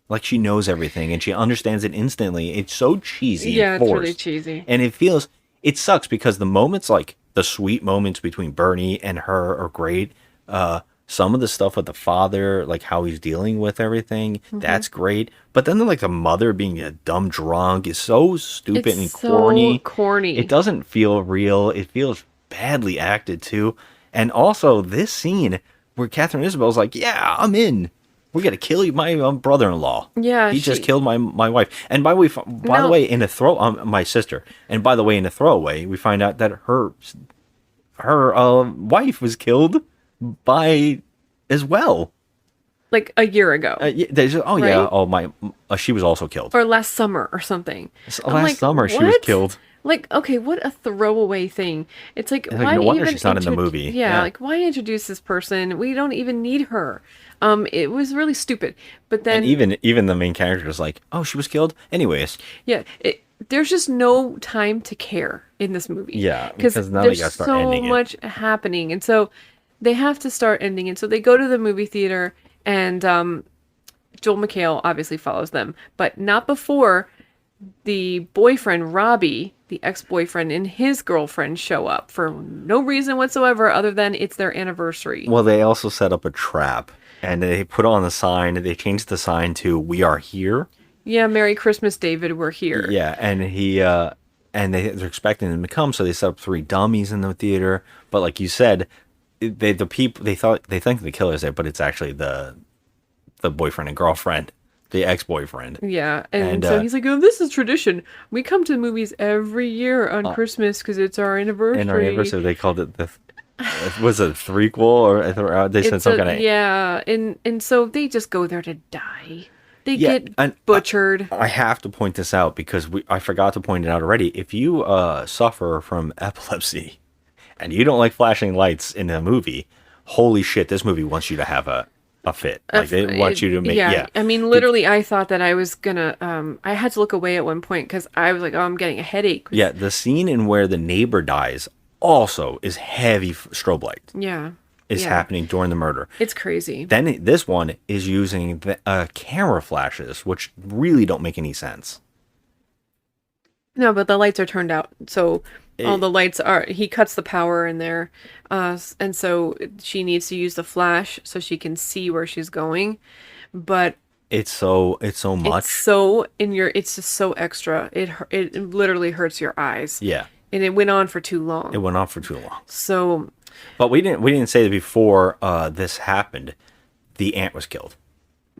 Like she knows everything, and she understands it instantly. It's so cheesy. Yeah, and it's forced. really cheesy. And it sucks because the moments, like the sweet moments between Bernie and her, are great. Some of the stuff with the father, like how he's dealing with everything, that's great. But then like the mother being a dumb drunk is so stupid It's and so corny. corny. It doesn't feel real. It feels badly acted too. And also this scene where Catherine Isabel's like, "Yeah, I'm in. We're gonna kill you, my brother-in-law. Yeah, he just she- killed my wife." And by the No. way, in the my sister. And by the way, in the throwaway, we find out that her wife was killed by as well. Like a year ago. Yeah, yeah, Right? she was also killed. Or last summer or something. I'm Last like, summer she was what? killed. Like, okay, what a throwaway thing. It's like, Like, why no wonder even she's not in the intro- movie. Yeah, Yeah. like why introduce this person? We don't even need her. It was really stupid. But then And even the main character is like, "Oh, she was killed." Anyways, yeah, there's just no time to care in this movie. Yeah, because because now they there's gotta start so ending it. much happening, and so they have to start ending it. So they go to the movie theater, and Joel McHale obviously follows them, but not before the boyfriend Robbie, the ex-boyfriend, and his girlfriend show up for no reason whatsoever other than it's their anniversary. well, they also set up a trap, and they put on the sign. They changed the sign to "We are here." Yeah, Merry Christmas, David. We're here. Yeah, and they're expecting them to come, so they set up 3 dummies in the theater. But like you said, they think the killer's there, but it's actually the boyfriend and girlfriend, the ex-boyfriend. Yeah, and And, so he's like, "Oh, this is tradition. We come to the movies every year on Christmas because it's our anniversary." And our anniversary, they called it was it a threequel or they said It's some kind of yeah, and so they just go there to die. They Yeah, get and butchered. I have to point this out because I forgot to point it out already. If you suffer from epilepsy and you don't like flashing lights in a movie, holy shit, this movie wants you to have a fit. Like they want you to make yeah. I mean, literally, I thought that I was gonna. I had to look away at one point because I was like, "Oh, I'm getting a headache." Yeah, the scene in where the neighbor dies also is heavy strobe light. Yeah, Is yeah. happening during the murder. It's crazy. Then this one is using the camera flashes, which really don't make any sense. No, but the lights are turned out, so all the lights are. He cuts the power in there, and so she needs to use the flash so she can see where she's going. But It's so much. it's just so extra. It literally hurts your eyes. Yeah, And it went on for too long. it went on for too long. So But we didn't say that before this happened. The aunt was killed.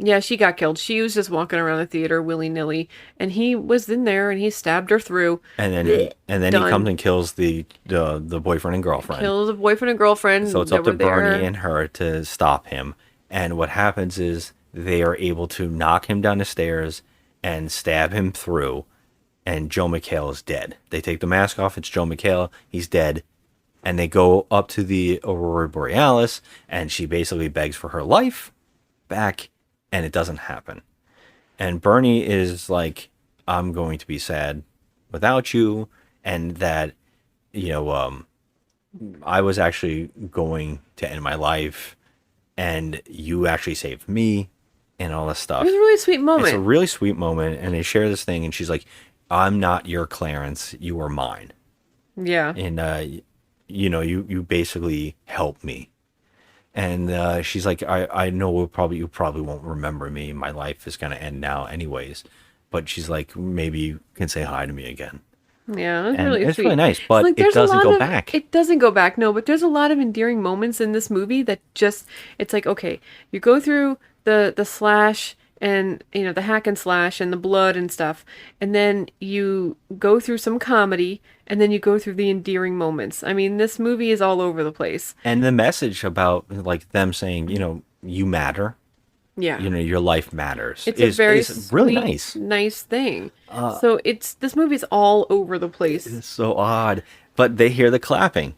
yeah, she got killed. She was just walking around the theater willy-nilly, and he was in there and he stabbed her through. And then he Done. comes and kills the boyfriend and girlfriend. Kills a boyfriend and girlfriend. So it's that up to were there. Bernie and her to stop him. And what happens is they are able to knock him down the stairs and stab him through, and Joe McHale is dead. They take the mask off, it's Joe McHale, he's dead. And they go up to the Aurora Borealis, and she basically begs for her life back, and it doesn't happen. And Bernie is like, I'm going to be sad without you, and that, I was actually going to end my life, and you actually saved me, and all this stuff. It was a really sweet moment. It's a really sweet moment, and they share this thing, and she's like, I'm not your Clarence, you are mine. Yeah. And, you basically help me. And she's like, I know you probably won't remember me. My life is going to end now anyways. But she's like, maybe you can say hi to me again. Yeah, And really it's sweet. really nice, but Like, it doesn't go back. back. It doesn't go back, no, but there's a lot of endearing moments in this movie that just, it's like, okay, you go through the slash and, the hack and slash and the blood and stuff, and then you go through some comedy, and then you go through the endearing moments. I mean, this movie is all over the place. And the message about, like, them saying, you matter. Yeah. Your life matters. It's a very is really sweet, nice thing. Uh, So this movie's all over the place. It's so odd. But they hear the clapping.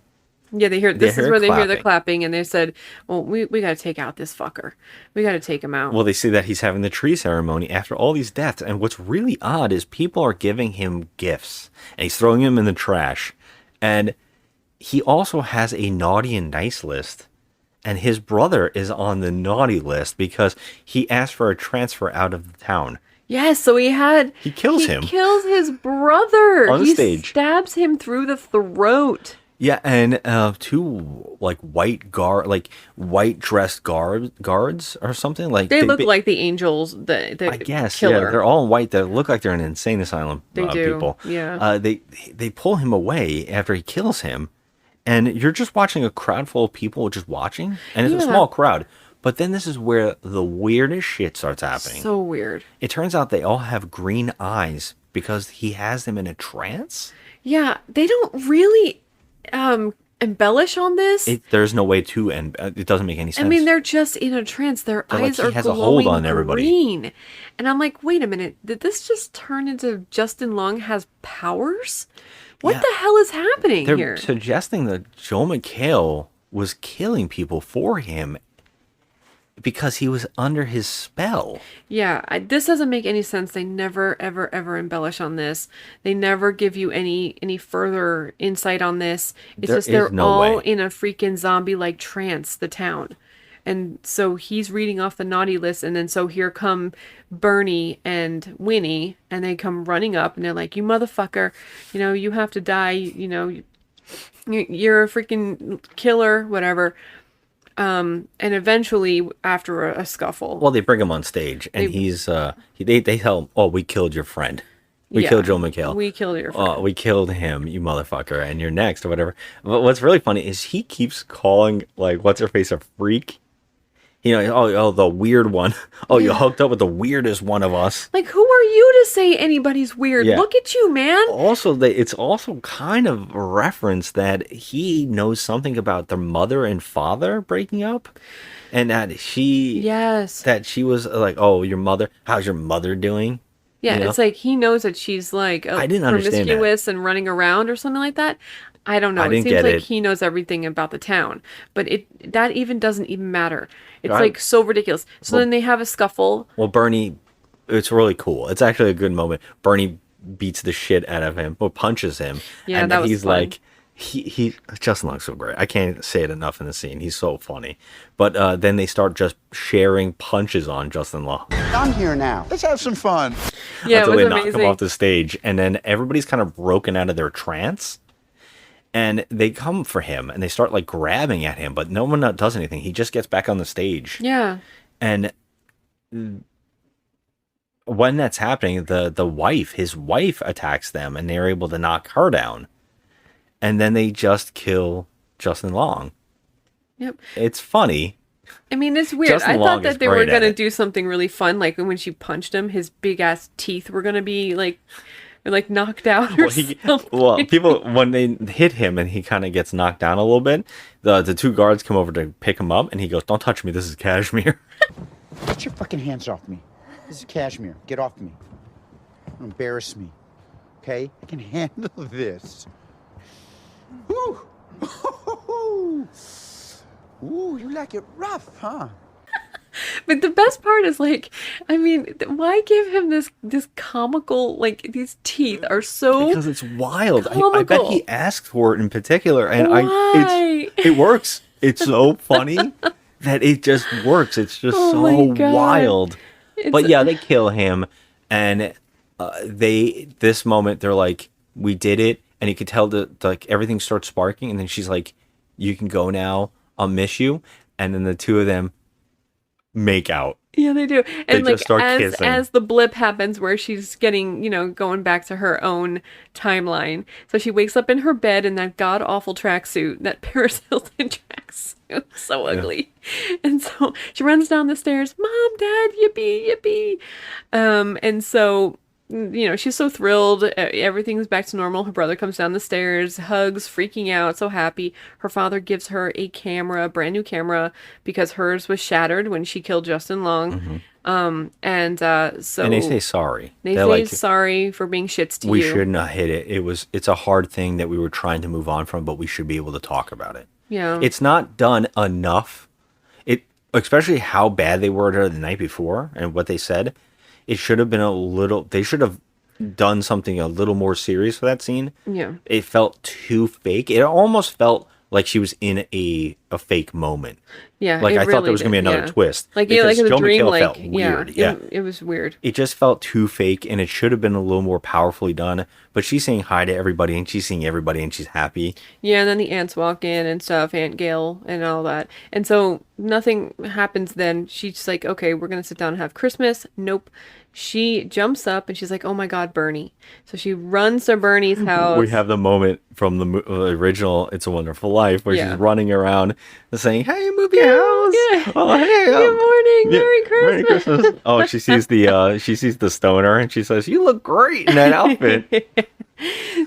Yeah, they hear They this is hear where they hear the clapping. clapping, and they said, "Well, we got to take out this fucker. We got to take him out." Well, they see that he's having the tree ceremony after all these deaths. And what's really odd is people are giving him gifts, and he's throwing them in the trash. And he also has a naughty and nice list. And his brother is on the naughty list because he asked for a transfer out of the town. Yes, so he kills him. He kills his brother On the he stage. Stabs him through the throat. Yeah, and two white dressed guards or something like They look like the angels. The I guess killer. yeah, they're all in white. They look like they're in an insane asylum. They do, People. yeah. They pull him away after he kills him, and you're just watching a crowd full of people just watching, and it's a Yeah. small crowd. But then this is where the weirdest shit starts happening. So weird. It turns out they all have green eyes because he has them in a trance. Yeah, they don't really embellish on this. There's no way to, and it doesn't make any sense. I mean, they're just in a trance. Their They're eyes like, he are has a hold glowing on everybody. green. And I'm like, wait a minute. Did this just turn into Justin Long has powers? What Yeah. the hell is happening They're here? suggesting that Joel McHale was killing people for him because he was under his spell. Yeah, this doesn't make any sense. They never, ever, ever embellish on this. They never give you any further insight on this. It's There just they're is no all way. in a freaking zombie-like trance, the town. And so he's reading off the naughty list, and then so here come Bernie and Winnie, and they come running up, and they're like, "You motherfucker, you have to die, you're a freaking killer, whatever." And eventually, after a scuffle, Well, they bring him on stage, and they tell him, "Oh, we killed your friend. We Yeah, killed Joel McHale. we killed your friend." Oh, we killed him, you motherfucker, and you're next," or whatever. But what's really funny is he keeps calling, like, what's her face, a freak. Oh, the weird one. Oh, you hooked up with the weirdest one of us. Like, who are you to say anybody's weird? Yeah. Look at you, man. Also, it's also kind of a reference that he knows something about their mother and father breaking up, and that she was like, "Oh, your mother. How's your mother doing?" Yeah, You know? it's like he knows that she's like I didn't understand that. promiscuous and running around or something like that. I don't know. I It didn't seems get like it. he knows everything about the town, but that even doesn't even matter. It's I- like so ridiculous. So then they have a scuffle. Well, Bernie, it's really cool. It's actually a good moment. Bernie beats the shit out of him, or punches him. Yeah, and that then was he's fun. like, he Justin Long's so great. I can't say it enough in the scene. He's so funny. But then they start just sharing punches on Justin Long. I'm here now. Let's have some fun. Yeah, Until it they was knock him amazing. off the stage, and then everybody's kind of broken out of their trance. And they come for him, and they start like grabbing at him, but no one does anything. He just gets back on the stage. Yeah. And when that's happening, his wife attacks them, and they're able to knock her down. And then they just kill Justin Long. Yep. It's funny. I mean, it's weird. Justin I Long thought is that they were great at going to it. do something really fun. Like when she punched him, his big ass teeth were going to be like and like knocked out or something. People when they hit him and he kind of gets knocked down a little bit, the two guards come over to pick him up, and he goes, "Don't touch me. This is cashmere." Get your fucking hands off me. This is cashmere. Get off me. Don't embarrass me. Okay? I can handle this. Woo! Ooh, you like it rough, huh? But the best part is like, I mean, why give him this comical, like these teeth are so Because it's wild. comical. I bet he asked for it in particular, and Why? it works. It's so funny that it just works. It's just Oh my so God. wild. It's- But yeah, they kill him, and this moment they're like, "We did it," and you could tell that like everything starts sparking, and then she's like, "You can go now. I'll miss you," and then the two of them make out. Yeah, they do. They And like just start kissing. as the blip happens where she's getting, going back to her own timeline. So she wakes up in her bed in that god awful tracksuit, that Paris Hilton tracksuit. So ugly. And so she runs down the stairs, "Mom, Dad, yippee, yippee." And so she's so thrilled. Everything's back to normal. Her brother comes down the stairs, hugs, freaking out, so happy. Her father gives her a camera, a brand new camera, because hers was shattered when she killed Justin Long. So And they say sorry. They They're say like, sorry for being shits to we you. shouldn't have hit it. It's a hard thing that we were trying to move on from, but we should be able to talk about it. Yeah. It's not done enough. Especially how bad they were the night before and what they said. It should have been they should have done something a little more serious for that scene. Yeah. It felt too fake. It almost felt like she was in a fake moment. Yeah. Like it I thought really there was going to be did, another yeah. twist. Like because in the Joe dream, McHale like felt weird. yeah. It was weird. It just felt too fake, and it should have been a little more powerfully done. But she's saying hi to everybody, and she's seeing everybody, and she's happy. Yeah, and then the aunts walk in and stuff, Aunt Gail and all that. And so nothing happens then. She's like, okay, we're going to sit down and have Christmas. Nope. She jumps up and she's like, oh my God, Bernie. So she runs to Bernie's house. We have the moment from the original "It's a Wonderful Life" where Yeah. she's running around and saying, "Hey, move your house! Yeah. Oh, hey, Good morning. yeah, Merry Christmas. Merry Christmas!" Oh, she sees the stoner and she says, "You look great in that outfit."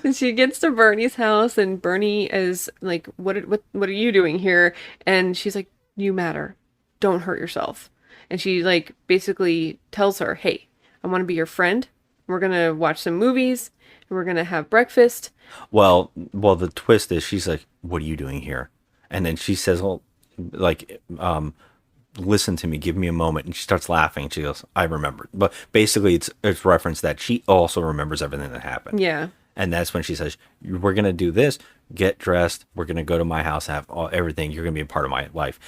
And she gets to Bernie's house and Bernie is like, what are you doing here? And she's like, you matter. Don't hurt yourself. And she like basically tells her, hey, I want to be your friend. We're going to watch some movies. And we're going to have breakfast. Well, the twist is she's like, "What are you doing here?" And then she says, "Well, like, listen to me, give me a moment." And she starts laughing. She goes, "I remembered." But basically, it's reference that she also remembers everything that happened. Yeah. And that's when she says, "We're gonna do this. Get dressed. We're gonna go to my house. Have everything. You're gonna be a part of my life."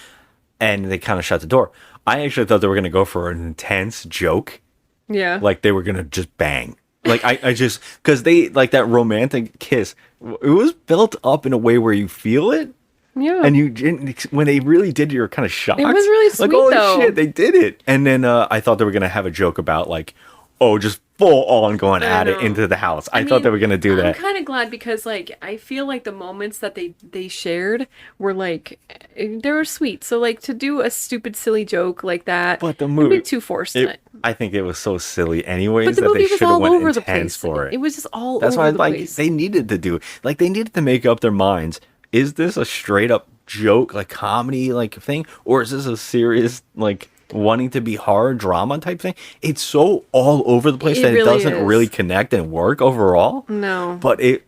And they kind of shut the door. I actually thought they were gonna go for an intense joke. Yeah. Like they were gonna just bang. Like I just because they like that romantic kiss. It was built up in a way where you feel it, Yeah. and you didn't. When they really did, you're kind of shocked. It was really like, sweet, holy though. shit, they did it. And then I thought they were gonna have a joke about like, oh, just full on going at it know. into the house. I thought they were gonna do I'm that. kind of glad because like I feel like the moments that they shared were like they were sweet. So like to do a stupid silly joke like that, But the it'd movie be too forced. I think it was so silly, anyways, But the that movie they was should have all went over the intense place. for it. It was just all That's over why the like place. they needed to do. Like they needed to make up their minds. Is this a straight up joke, like comedy, like thing, or is this a serious like wanting to be horror drama type thing? It's so all over the place It that it really doesn't is. really connect and work overall. No. But it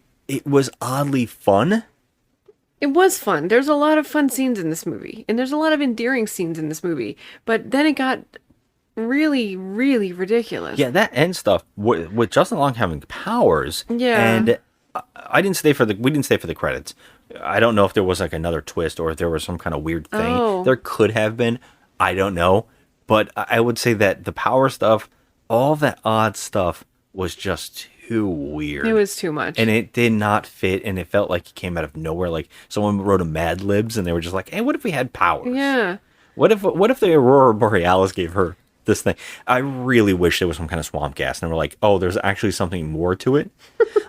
was oddly fun. It was fun. There's a lot of fun scenes in this movie, and there's a lot of endearing scenes in this movie. But then it got really, really ridiculous. Yeah, that end stuff with Justin Long having powers. Yeah. And we didn't stay for the credits. I don't know if there was like another twist or if there was some kind of weird thing. Oh. There could have been. I don't know. But I would say that the power stuff, all that odd stuff was just too weird. It was too much. And it did not fit, and it felt like it came out of nowhere. Like someone wrote a Mad Libs, and they were just like, "Hey, what if we had powers? Yeah. What if the Aurora Borealis gave her this thing?" I really wish there was some kind of swamp gas, and we're like, "Oh, there's actually something more to it."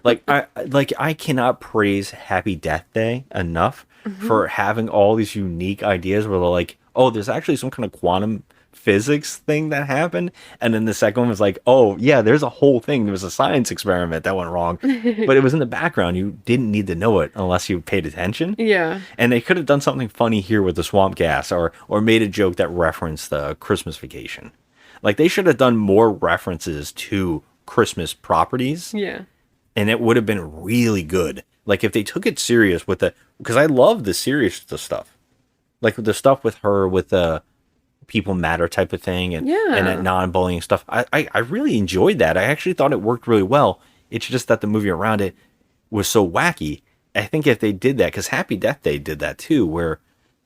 I cannot praise Happy Death Day enough for having all these unique ideas where they're like, "Oh, there's actually some kind of quantum physics thing that happened, and then the second one was like, oh yeah, there's a whole thing. There was a science experiment that went wrong, but it was in the background. You didn't need to know it unless you paid attention. Yeah. And they could have done something funny here with the swamp gas, or made a joke that referenced the Christmas Vacation. Like they should have done more references to Christmas properties. Yeah. And it would have been really good. Like if they took it serious with because I love the serious stuff, like the stuff with her with the people matter type of thing, and that non-bullying stuff. I really enjoyed that. I actually thought it worked really well. It's just that the movie around it was so wacky. I think if they did that, because Happy Death Day did that too, where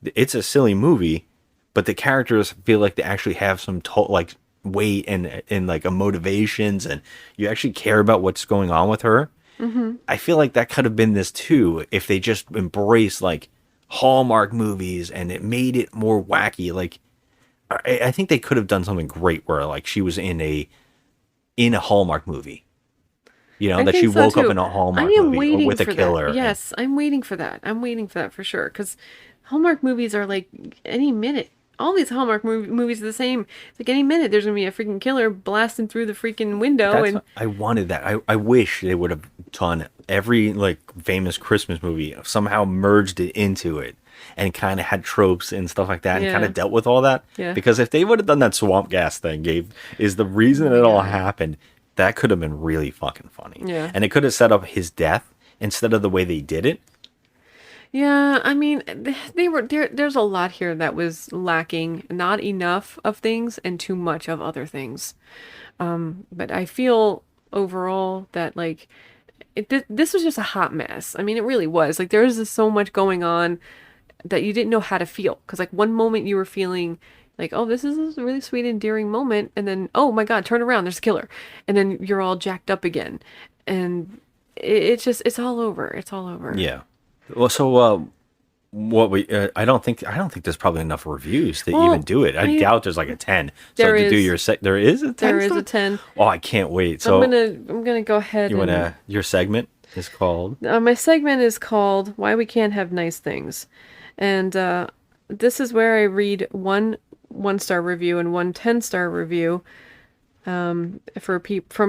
it's a silly movie, but the characters feel like they actually have some like weight and like a motivations, and you actually care about what's going on with her. Mm-hmm. I feel like that could have been this too if they just embraced like Hallmark movies and it made it more wacky. Like I think they could have done something great where like she was in a Hallmark movie. You know, that she woke up in a Hallmark movie with a killer. Yes, I'm waiting for that. I'm waiting for that for sure. Because Hallmark movies are like any minute. All these Hallmark movies are the same. It's like any minute there's going to be a freaking killer blasting through the freaking window. I wanted that. I wish they would have done every like famous Christmas movie, somehow merged it into it and kind of had tropes and stuff like that and kind of dealt with all that. Yeah. Because if they would have done that swamp gas thing, Gabe, is the reason it all happened, that could have been really fucking funny. Yeah. And it could have set up his death instead of the way they did it. Yeah, I mean, they were there. There's a lot here that was lacking. Not enough of things and too much of other things. But I feel overall that like this was just a hot mess. I mean, it really was. Like there was just so much going on that you didn't know how to feel. Because like one moment you were feeling like, oh, this is a really sweet, endearing moment, and then oh my God, turn around, there's a killer, and then you're all jacked up again, and it's all over. It's all over. Yeah. Well, so I don't think there's probably enough reviews to even do it. I doubt there's like a 10. So there to is, do your there is a 10. There is a 10. Oh, I can't wait. So I'm gonna go ahead. Your segment is called. My segment is called "Why We Can't Have Nice Things," and this is where I read one 1-star review and one 10-star review from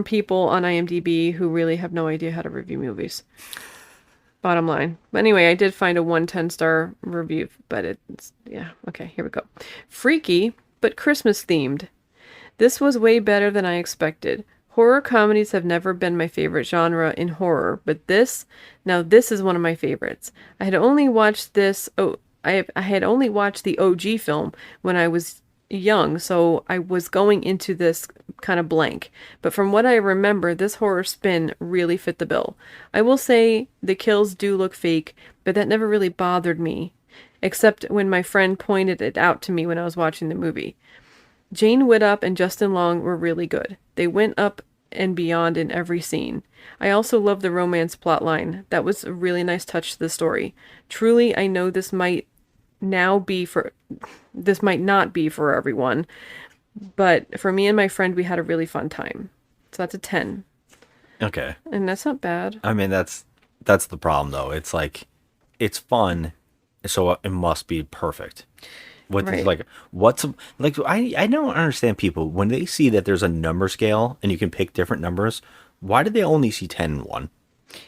people on IMDb who really have no idea how to review movies. Bottom line. Anyway, I did find a 10-star review, but it's, yeah, okay, here we go. Freaky, but Christmas themed. This was way better than I expected. Horror comedies have never been my favorite genre in horror, but this is one of my favorites. I had only watched I had only watched the OG film when I was young, so I was going into this kind of blank. But from what I remember, this horror spin really fit the bill. I will say the kills do look fake, but that never really bothered me, except when my friend pointed it out to me when I was watching the movie. Jane Widdop and Justin Long were really good. They went up and beyond in every scene. I also love the romance plotline. That was a really nice touch to the story. Truly, I know this might not be for everyone, but for me and my friend, we had a really fun time. So that's a 10. Okay. And that's not bad. I mean, that's the problem though. It's like, it's fun, so it must be perfect. Right. I don't understand people when they see that there's a number scale and you can pick different numbers. Why do they only see 10 and 1?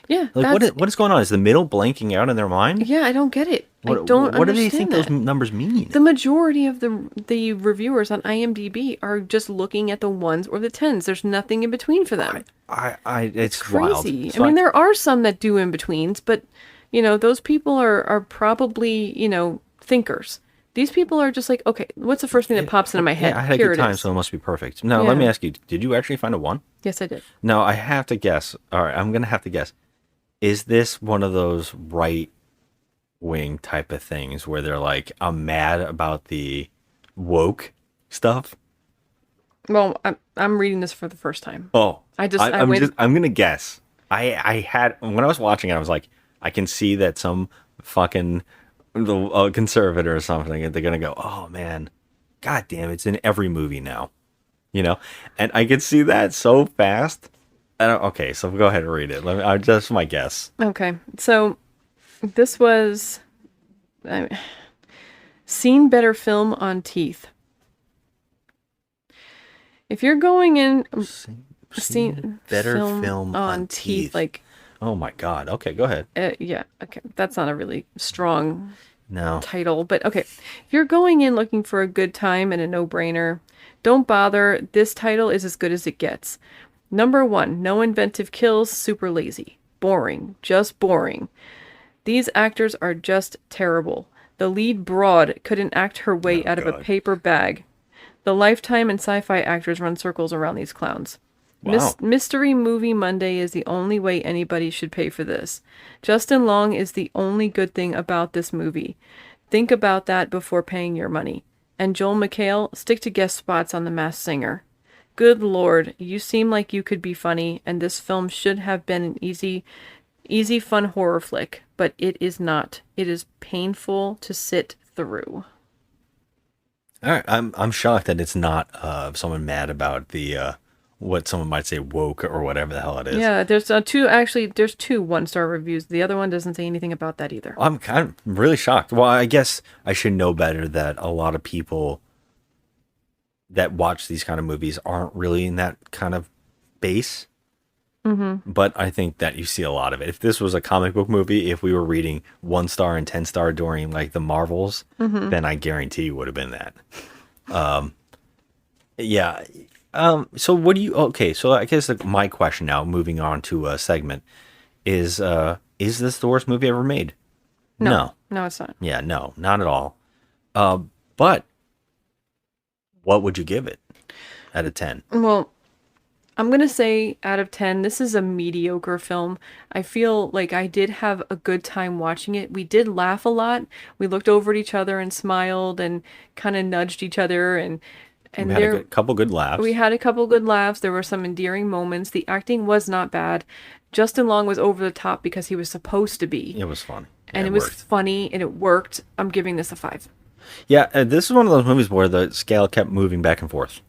Yeah. Like what is going on? Is the middle blanking out in their mind? Yeah, I don't get it. What do they think those numbers mean? The majority of the reviewers on IMDb are just looking at the 1s or the 10s. There's nothing in between for them. It's crazy. Wild. So I mean, there are some that do in betweens, but those people are probably thinkers. These people are just like, okay, what's the first thing that pops into my head? Yeah, I had a good time, so it must be perfect. Now, let me ask you, did you actually find a 1? Yes, I did. Now, I have to guess. All right, I'm going to have to guess. Is this one of those right-wing type of things where they're like, I'm mad about the woke stuff? Well, I'm reading this for the first time. Oh, I'm going to guess. I had, when I was watching it, I was like, I can see that some fucking conservative or something, and they're gonna go, oh man, god damn, it's in every movie now, and I can see that so fast. Okay, so go ahead and read it. Just my guess. Okay, so this was seen better film on teeth. If you're going in, Seen better film on teeth. like, Oh my god. Okay, go ahead. yeah, okay, that's not a really strong No. title, but okay. If you're going in looking for a good time and a no-brainer, don't bother. This title is as good as it gets. Number 1, no inventive kills, super lazy. Boring. Just boring. These actors are just terrible. The lead broad couldn't act her way out of a paper bag. The Lifetime and Sci-Fi actors run circles around these clowns. Wow. Mystery Movie Monday is the only way anybody should pay for this. Justin Long is the only good thing about this movie. Think about that before paying your money. And Joel McHale, stick to guest spots on The Masked Singer. Good Lord, you seem like you could be funny, and this film should have been an easy, fun horror flick, but it is not. It is painful to sit through. All right, I'm shocked that it's not someone mad about the what someone might say woke or whatever the hell it is. Yeah, there's two 1-star reviews. The other one doesn't say anything about that either. I'm kind of really shocked. Well, I guess I should know better that a lot of people that watch these kind of movies aren't really in that kind of base. Mm-hmm. But I think that you see a lot of it. If this was a comic book movie, if we were reading 1-star and 10-star during like the Marvels, then I guarantee you would have been that. Yeah. So what do you? Okay. So I guess my question now, moving on to a segment, is this the worst movie ever made? No, it's not. Yeah, no, not at all. But what would you give it out of 10? Well, I'm going to say out of 10, this is a mediocre film. I feel like I did have a good time watching it. We did laugh a lot. We looked over at each other and smiled and kind of nudged each other. And we had a couple good laughs. We had a couple good laughs. There were some endearing moments. The acting was not bad. Justin Long was over the top because he was supposed to be. It was fun. And it was funny and it worked. I'm giving this a 5. Yeah, this is one of those movies where the scale kept moving back and forth.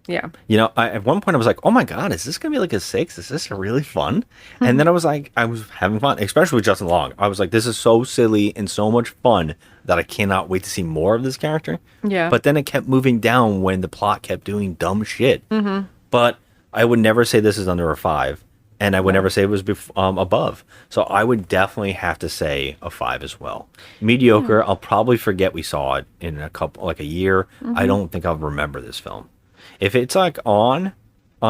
Yeah. You know, at one point I was like, oh my God, is this going to be like a 6? Is this really fun? And then I was like, I was having fun, especially with Justin Long. I was like, this is so silly and so much fun that I cannot wait to see more of this character. Yeah. But then it kept moving down when the plot kept doing dumb shit. Mm-hmm. But I would never say this is under a 5. And I would never say it was above. So I would definitely have to say a 5 as well. Mediocre, I'll probably forget we saw it in a year. I don't think I'll remember this film. If it's like on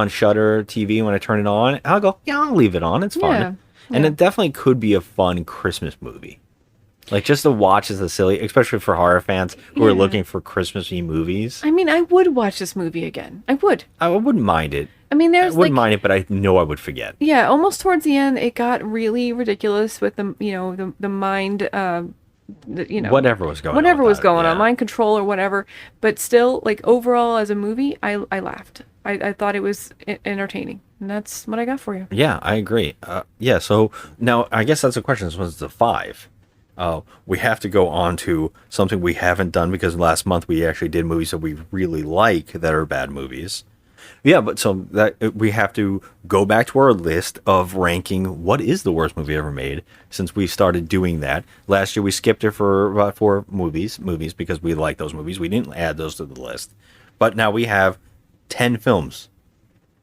Shudder TV when I turn it on, I'll go, yeah, I'll leave it on. It's fun. Yeah. And it definitely could be a fun Christmas movie. Like just to watch is a silly, especially for horror fans who are looking for Christmassy movies. I mean, I would watch this movie again. I would. I wouldn't mind it. I mean, I wouldn't mind it, but I know I would forget. Yeah, almost towards the end, it got really ridiculous with the mind, whatever was going on, mind control or whatever. But still, like overall as a movie, I laughed. I thought it was entertaining, and that's what I got for you. Yeah, I agree. Yeah, so now I guess that's the question. This one's the 5. We have to go on to something we haven't done because last month we actually did movies that we really like that are bad movies. Yeah, but so that we have to go back to our list of ranking what is the worst movie ever made since we started doing that. Last year we skipped it for about 4 movies because we like those movies. We didn't add those to the list. But now we have 10 films.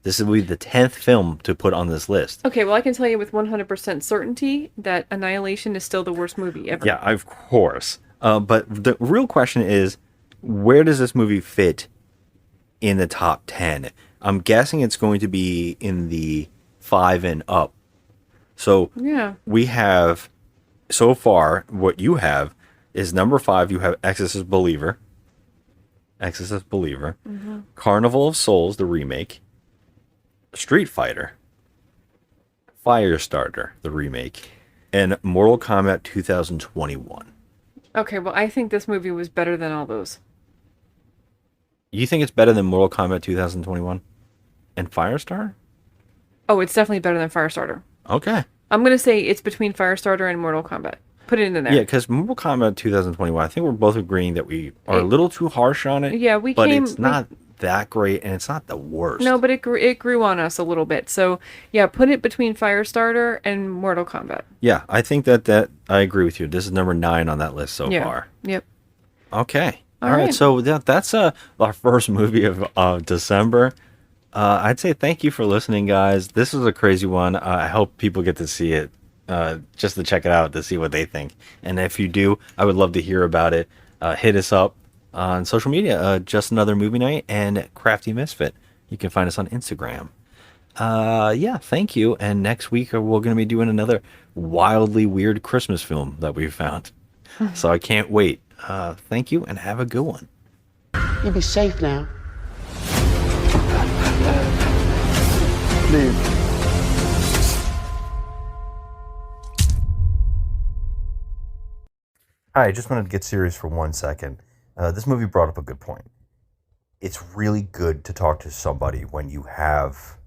This will be the 10th film to put on this list. Okay, well I can tell you with 100% certainty that Annihilation is still the worst movie ever. Yeah, of course. But the real question is, where does this movie fit in the top 10? I'm guessing it's going to be in the 5 and up. So yeah, we have, so far, what you have is number 5, you have Exorcist Believer. Carnival of Souls, the remake. Street Fighter. Firestarter, the remake. And Mortal Kombat 2021. Okay, well I think this movie was better than all those. You think it's better than Mortal Kombat 2021 and Firestar? Oh, it's definitely better than Firestarter. Okay. I'm going to say it's between Firestarter and Mortal Kombat. Put it in there. Yeah, because Mortal Kombat 2021, I think we're both agreeing that we are a little too harsh on it. Yeah, but it's not that great, and it's not the worst. No, but it grew on us a little bit. So, yeah, put it between Firestarter and Mortal Kombat. Yeah, I think that I agree with you. This is number 9 on that list so far. Yep. Okay. All right, so that's our first movie of December. I'd say thank you for listening, guys. This is a crazy one. I hope people get to see it, just to check it out to see what they think. And if you do, I would love to hear about it. Hit us up on social media. Just another movie night and Crafty Misfit. You can find us on Instagram. Yeah, thank you. And next week we're going to be doing another wildly weird Christmas film that we found. So I can't wait. Thank you and have a good one. You be safe now. Leave. Hi, I just wanted to get serious for 1 second. This movie brought up a good point. It's really good to talk to somebody when you have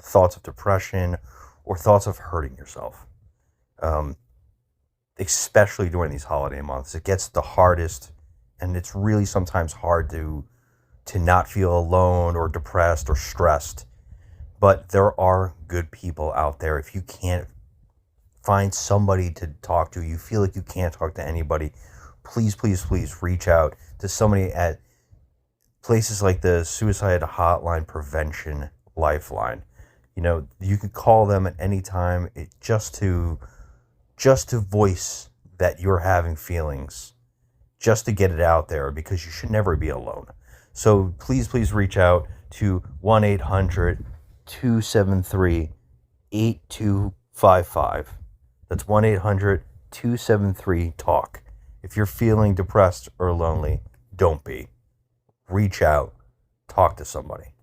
thoughts of depression or thoughts of hurting yourself. Especially during these holiday months. It gets the hardest, and it's really sometimes hard to not feel alone or depressed or stressed. But there are good people out there. If you can't find somebody to talk to, you feel like you can't talk to anybody, please, please, please reach out to somebody at places like the Suicide Hotline Prevention Lifeline. You know, you could call them at any time just to voice that you're having feelings, just to get it out there, because you should never be alone. So please, please reach out to 1-800-273-8255. That's 1-800-273-TALK. If you're feeling depressed or lonely, don't be. Reach out. Talk to somebody.